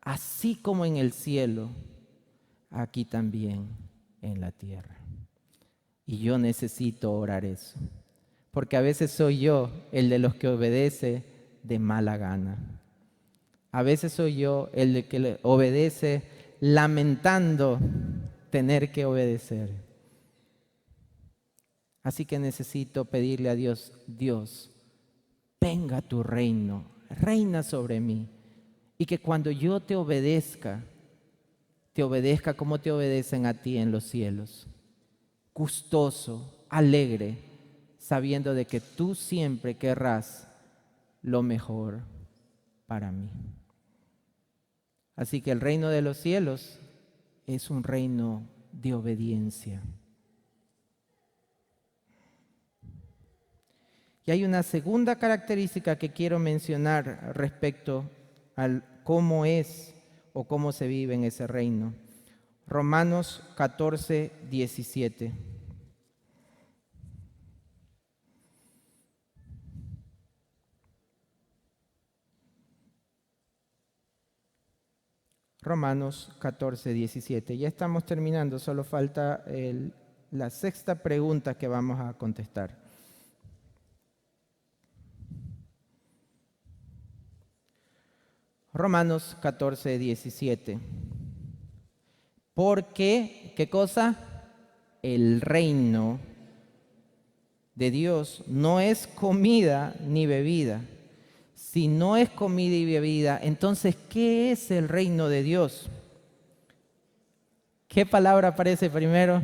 B: así como en el cielo, aquí también en la tierra. Y yo necesito orar eso, porque a veces soy yo el de los que obedece de mala gana. A veces soy yo el de que le obedece lamentando tener que obedecer. Así que necesito pedirle a Dios, Dios, venga tu reino, reina sobre mí. Y que cuando yo te obedezca como te obedecen a ti en los cielos. Gustoso, alegre, sabiendo de que tú siempre querrás lo mejor para mí. Así que el reino de los cielos es un reino de obediencia. Y hay una segunda característica que quiero mencionar respecto al cómo es o cómo se vive en ese reino. Romanos 14, 17. Romanos 14, 17. Ya estamos terminando, solo falta la sexta pregunta que vamos a contestar. Romanos 14, 17. Porque, ¿qué cosa? El reino de Dios no es comida ni bebida. Si no es comida y bebida, entonces, ¿qué es el reino de Dios? ¿Qué palabra aparece primero?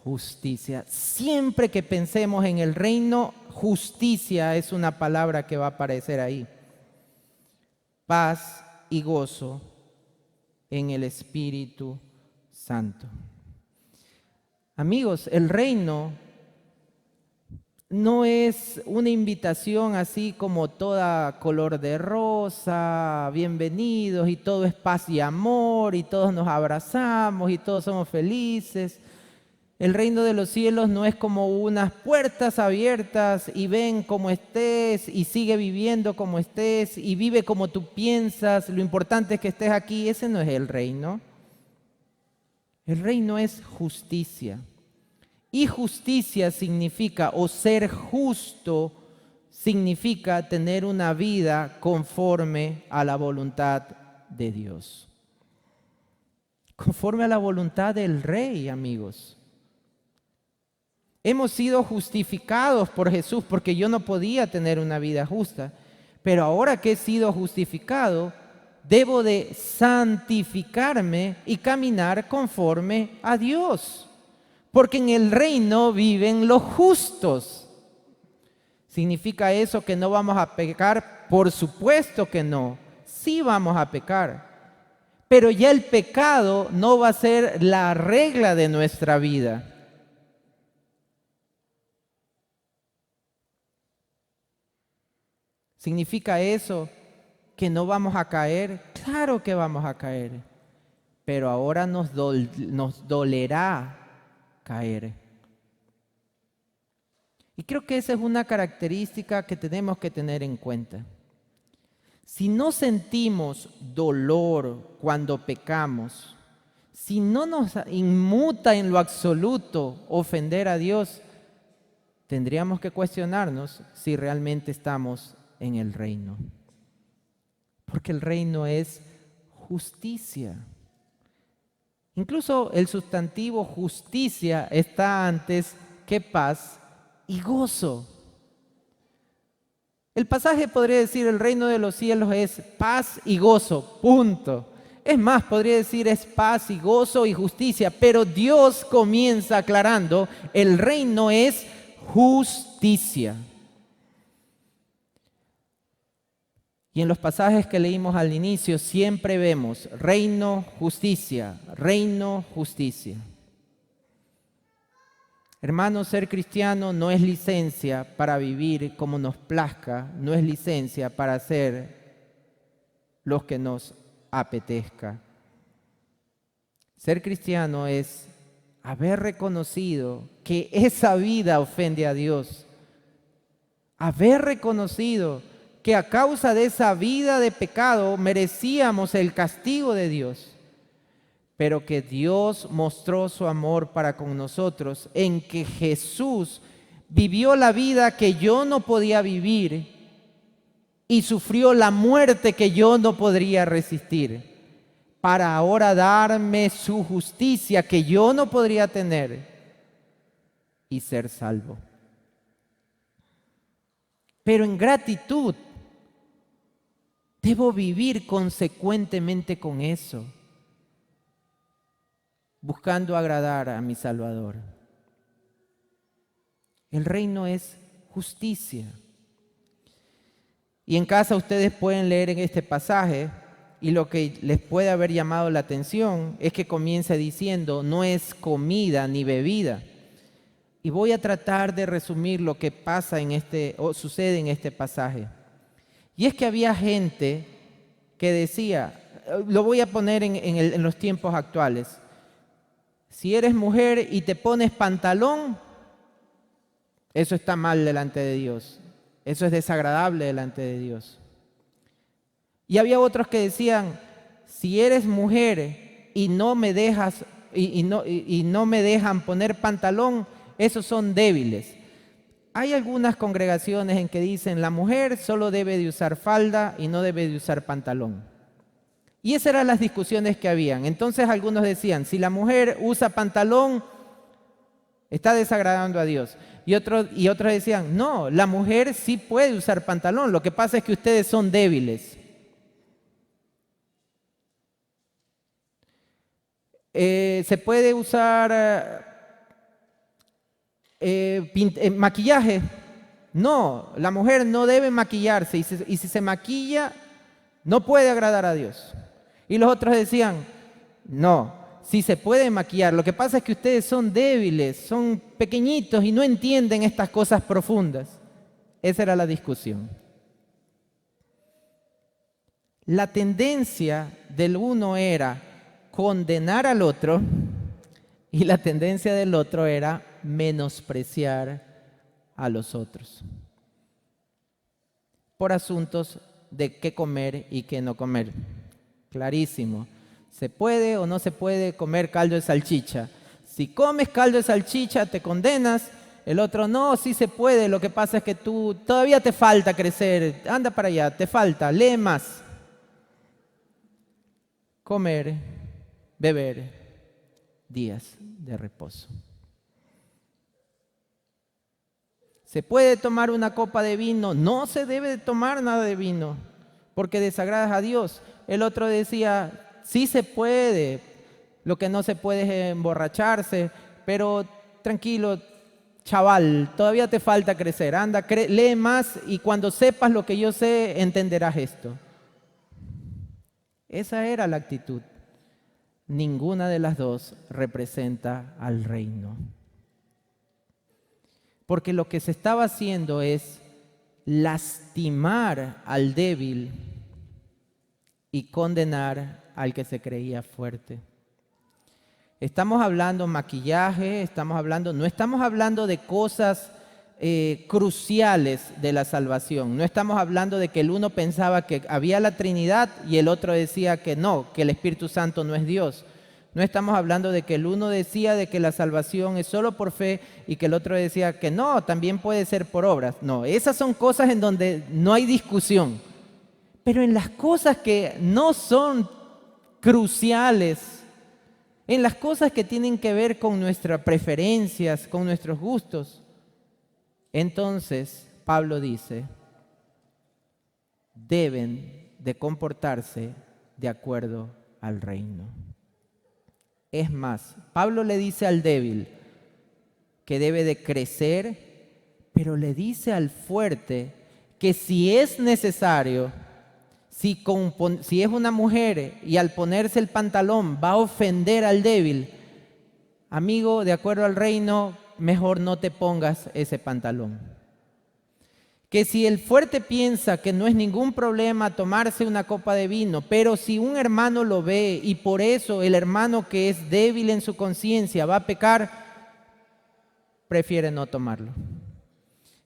B: Justicia. Siempre que pensemos en el reino, justicia es una palabra que va a aparecer ahí. Paz y gozo en el Espíritu Santo. Amigos, el reino no es una invitación así como toda color de rosa, bienvenidos y todo es paz y amor y todos nos abrazamos y todos somos felices. El reino de los cielos no es como unas puertas abiertas y ven como estés y sigue viviendo como estés y vive como tú piensas. Lo importante es que estés aquí. Ese no es el reino. El reino es justicia. Y justicia significa, o ser justo, significa tener una vida conforme a la voluntad de Dios. Conforme a la voluntad del Rey, amigos. Hemos sido justificados por Jesús porque yo no podía tener una vida justa. Pero ahora que he sido justificado, debo de santificarme y caminar conforme a Dios. Porque en el reino viven los justos. ¿Significa eso que no vamos a pecar? Por supuesto que no. Sí vamos a pecar. Pero ya el pecado no va a ser la regla de nuestra vida. ¿Significa eso que no vamos a caer? Claro que vamos a caer, pero ahora nos dolerá caer. Y creo que esa es una característica que tenemos que tener en cuenta. Si no sentimos dolor cuando pecamos, si no nos inmuta en lo absoluto ofender a Dios, tendríamos que cuestionarnos si realmente estamos en el reino. Porque el reino es justicia. Incluso el sustantivo justicia está antes que paz y gozo. El pasaje podría decir el reino de los cielos es paz y gozo, punto. Es más, podría decir es paz y gozo y justicia, pero Dios comienza aclarando, el reino es justicia. Y en los pasajes que leímos al inicio siempre vemos reino, justicia, reino, justicia. Hermanos, ser cristiano no es licencia para vivir como nos plazca, no es licencia para hacer lo que nos apetezca. Ser cristiano es haber reconocido que esa vida ofende a Dios, haber reconocido que a causa de esa vida de pecado merecíamos el castigo de Dios, pero que Dios mostró su amor para con nosotros en que Jesús vivió la vida que yo no podía vivir y sufrió la muerte que yo no podría resistir, para ahora darme su justicia que yo no podría tener y ser salvo. Pero en gratitud debo vivir consecuentemente con eso, buscando agradar a mi Salvador. El reino es justicia. Y en casa ustedes pueden leer en este pasaje, y lo que les puede haber llamado la atención es que comienza diciendo, no es comida ni bebida. Y voy a tratar de resumir lo que pasa o sucede en este pasaje. Y es que había gente que decía, lo voy a poner en los tiempos actuales, si eres mujer y te pones pantalón, eso está mal delante de Dios, eso es desagradable delante de Dios. Y había otros que decían, si eres mujer y no me dejas y no me dejan poner pantalón, esos son débiles. Hay algunas congregaciones en que dicen la mujer solo debe de usar falda y no debe de usar pantalón. Y esas eran las discusiones que habían. Entonces algunos decían, si la mujer usa pantalón, está desagradando a Dios. Y otros decían, no, la mujer sí puede usar pantalón, lo que pasa es que ustedes son débiles. Se puede usar maquillaje. No, la mujer no debe maquillarse y si se maquilla no puede agradar a Dios. Y los otros decían, no, sí se puede maquillar, lo que pasa es que ustedes son débiles, son pequeñitos y no entienden estas cosas profundas. Esa era la discusión. La tendencia del uno era condenar al otro y la tendencia del otro era menospreciar a los otros por asuntos de qué comer y qué no comer. Clarísimo. ¿Se puede o no se puede comer caldo de salchicha? Si comes caldo de salchicha te condenas, el otro no, sí se puede, lo que pasa es que tú todavía te falta crecer, anda para allá, te falta, lee más. Comer, beber, días de reposo. ¿Se puede tomar una copa de vino? No se debe de tomar nada de vino, porque desagradas a Dios. El otro decía, sí se puede, lo que no se puede es emborracharse, pero tranquilo, chaval, todavía te falta crecer, anda, lee más y cuando sepas lo que yo sé, entenderás esto. Esa era la actitud. Ninguna de las dos representa al reino. Porque lo que se estaba haciendo es lastimar al débil y condenar al que se creía fuerte. Estamos hablando maquillaje, no estamos hablando de cosas cruciales de la salvación. No estamos hablando de que el uno pensaba que había la Trinidad y el otro decía que no, que el Espíritu Santo no es Dios. No estamos hablando de que el uno decía de que la salvación es solo por fe y que el otro decía que no, también puede ser por obras. No, esas son cosas en donde no hay discusión. Pero en las cosas que no son cruciales, en las cosas que tienen que ver con nuestras preferencias, con nuestros gustos, entonces Pablo dice, deben de comportarse de acuerdo al reino. Es más, Pablo le dice al débil que debe de crecer pero le dice al fuerte que si es necesario, si es una mujer y al ponerse el pantalón va a ofender al débil, amigo, de acuerdo al reino, mejor no te pongas ese pantalón. Que si el fuerte piensa que no es ningún problema tomarse una copa de vino, pero si un hermano lo ve y por eso el hermano que es débil en su conciencia va a pecar, prefiere no tomarlo.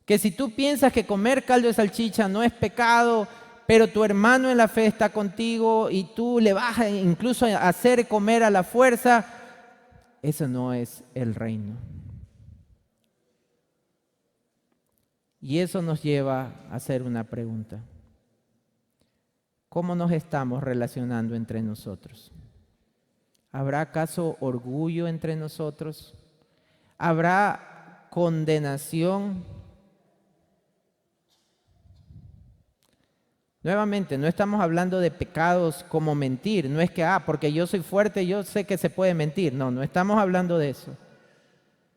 B: Que si tú piensas que comer caldo de salchicha no es pecado, pero tu hermano en la fe está contigo y tú le vas a incluso a hacer comer a la fuerza, eso no es el reino. Y eso nos lleva a hacer una pregunta. ¿Cómo nos estamos relacionando entre nosotros? ¿Habrá acaso orgullo entre nosotros? ¿Habrá condenación? Nuevamente, no estamos hablando de pecados como mentir. No es que, porque yo soy fuerte, yo sé que se puede mentir. No, no estamos hablando de eso.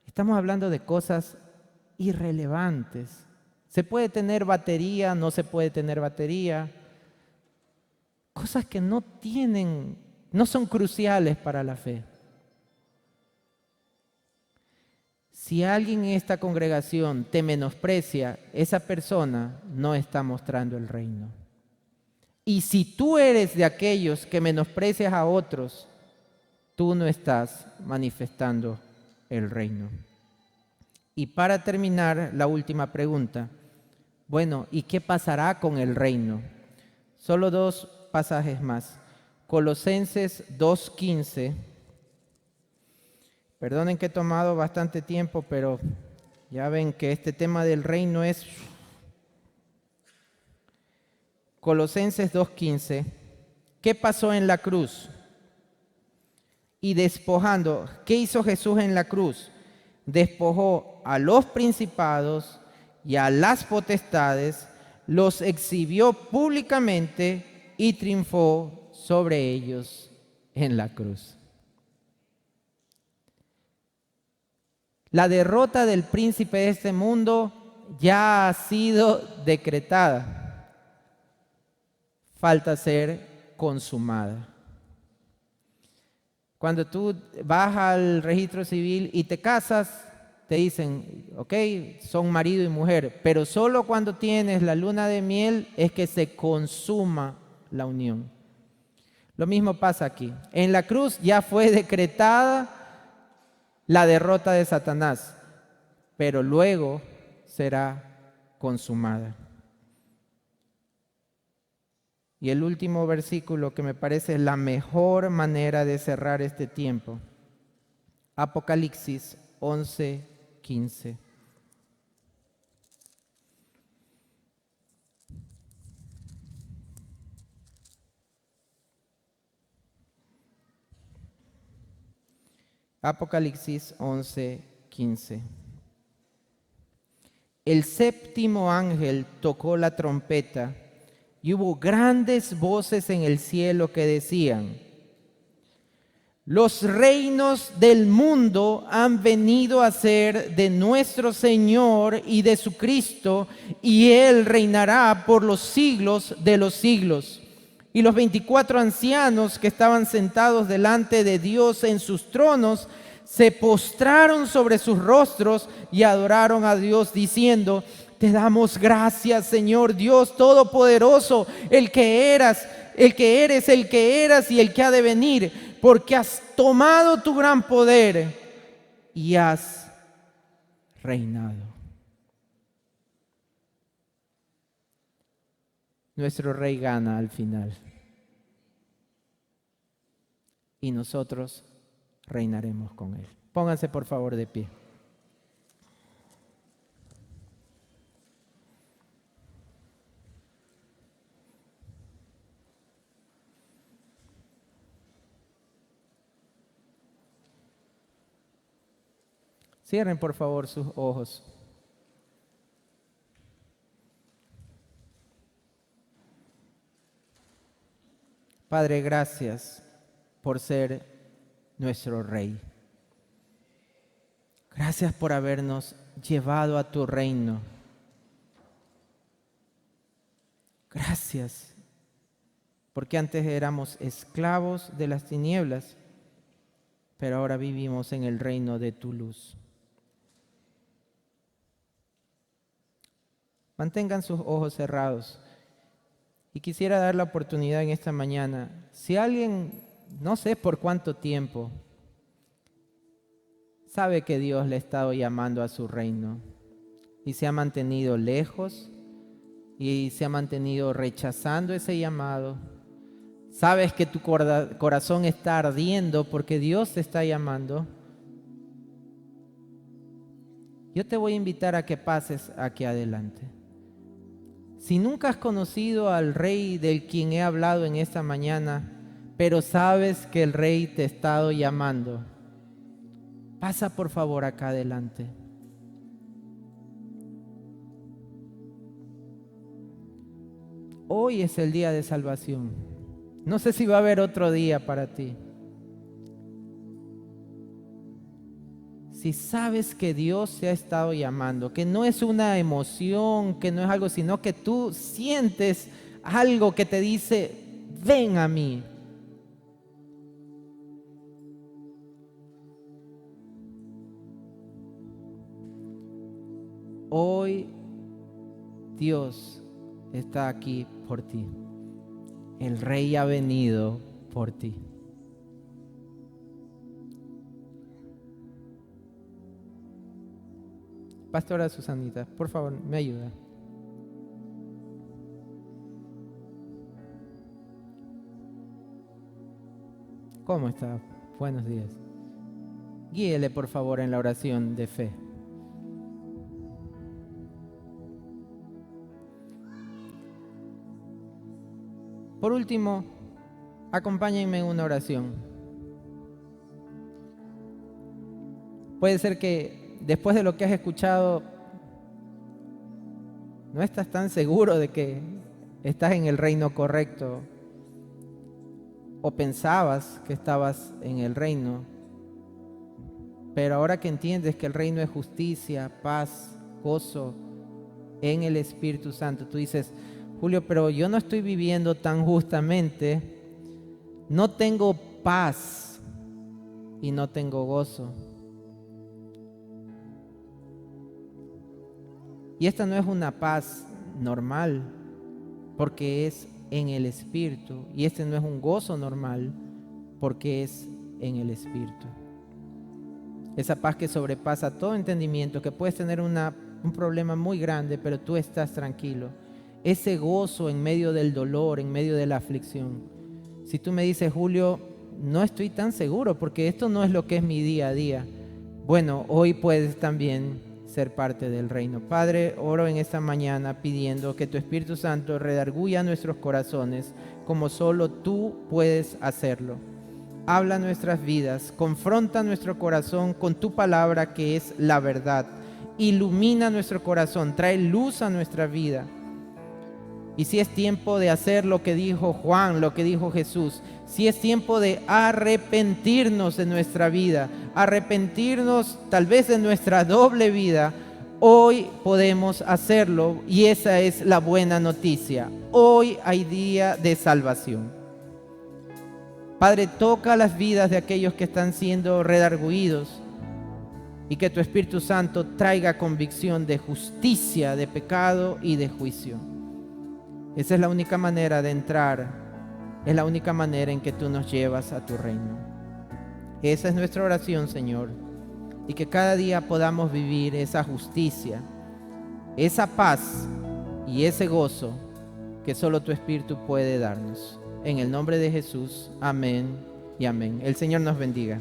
B: Estamos hablando de cosas irrelevantes. ¿Se puede tener batería? ¿No se puede tener batería? Cosas que no son cruciales para la fe. Si alguien en esta congregación te menosprecia, esa persona no está mostrando el reino. Y si tú eres de aquellos que menosprecias a otros, tú no estás manifestando el reino. Y para terminar, la última pregunta. Bueno, ¿y qué pasará con el reino? Solo 2 pasajes más. Colosenses 2:15. Perdonen que he tomado bastante tiempo, pero ya ven que este tema del reino es... Colosenses 2:15. ¿Qué pasó en la cruz? Y despojando, ¿qué hizo Jesús en la cruz? Despojó a los principados y a las potestades, los exhibió públicamente y triunfó sobre ellos en la cruz. La derrota del príncipe de este mundo ya ha sido decretada. Falta ser consumada. Cuando tú vas al registro civil y te casas, te dicen, ok, son marido y mujer, pero solo cuando tienes la luna de miel es que se consuma la unión. Lo mismo pasa aquí. En la cruz ya fue decretada la derrota de Satanás, pero luego será consumada. Y el último versículo que me parece la mejor manera de cerrar este tiempo. Apocalipsis 11:15. Apocalipsis 11:15. El séptimo ángel tocó la trompeta y hubo grandes voces en el cielo que decían: los reinos del mundo han venido a ser de nuestro Señor y de su Cristo, y Él reinará por los siglos de los siglos. Y los 24 ancianos que estaban sentados delante de Dios en sus tronos, se postraron sobre sus rostros y adoraron a Dios diciendo: te damos gracias, Señor Dios Todopoderoso, el que eres, el que eras y el que ha de venir, porque has tomado tu gran poder y has reinado. Nuestro rey gana al final. Y nosotros reinaremos con él. Pónganse por favor de pie. Cierren por favor sus ojos. Padre, gracias por ser nuestro Rey. Gracias por habernos llevado a tu reino. Gracias, porque antes éramos esclavos de las tinieblas, pero ahora vivimos en el reino de tu luz. Mantengan sus ojos cerrados. Y quisiera dar la oportunidad en esta mañana, si alguien, no sé por cuánto tiempo, sabe que Dios le ha estado llamando a su reino y se ha mantenido lejos y se ha mantenido rechazando ese llamado, sabes que tu corazón está ardiendo porque Dios te está llamando, yo te voy a invitar a que pases aquí adelante. Si nunca has conocido al Rey del quien he hablado en esta mañana, pero sabes que el Rey te ha estado llamando, pasa por favor acá adelante. Hoy es el día de salvación. No sé si va a haber otro día para ti. Si sabes que Dios te ha estado llamando, que no es una emoción, que no es algo, sino que tú sientes algo que te dice, ven a mí. Hoy Dios está aquí por ti. El Rey ha venido por ti. Pastora Susanita, por favor, me ayuda. ¿Cómo está? Buenos días. Guíele, por favor, en la oración de fe. Por último, acompáñenme en una oración. Puede ser que después de lo que has escuchado, no estás tan seguro de que estás en el reino correcto, o pensabas que estabas en el reino, pero ahora que entiendes que el reino es justicia, paz, gozo en el Espíritu Santo, tú dices, Julio, pero yo no estoy viviendo tan justamente, no tengo paz y no tengo gozo. Y esta no es una paz normal, porque es en el Espíritu. Y este no es un gozo normal, porque es en el Espíritu. Esa paz que sobrepasa todo entendimiento, que puedes tener un problema muy grande, pero tú estás tranquilo. Ese gozo en medio del dolor, en medio de la aflicción. Si tú me dices, Julio, no estoy tan seguro, porque esto no es lo que es mi día a día. Bueno, hoy puedes también ser parte del reino. Padre, oro en esta mañana pidiendo que tu Espíritu Santo redarguya nuestros corazones como solo tú puedes hacerlo. Habla nuestras vidas, confronta nuestro corazón con tu palabra que es la verdad. Ilumina nuestro corazón, trae luz a nuestra vida. Y si es tiempo de hacer lo que dijo Juan, lo que dijo Jesús, si es tiempo de arrepentirnos de nuestra vida, arrepentirnos tal vez de nuestra doble vida, hoy podemos hacerlo y esa es la buena noticia. Hoy hay día de salvación. Padre, toca las vidas de aquellos que están siendo redarguidos y que tu Espíritu Santo traiga convicción de justicia, de pecado y de juicio. Esa es la única manera de entrar, es la única manera en que tú nos llevas a tu reino. Esa es nuestra oración, Señor, y que cada día podamos vivir esa justicia, esa paz y ese gozo que solo tu Espíritu puede darnos. En el nombre de Jesús, amén y amén. El Señor nos bendiga.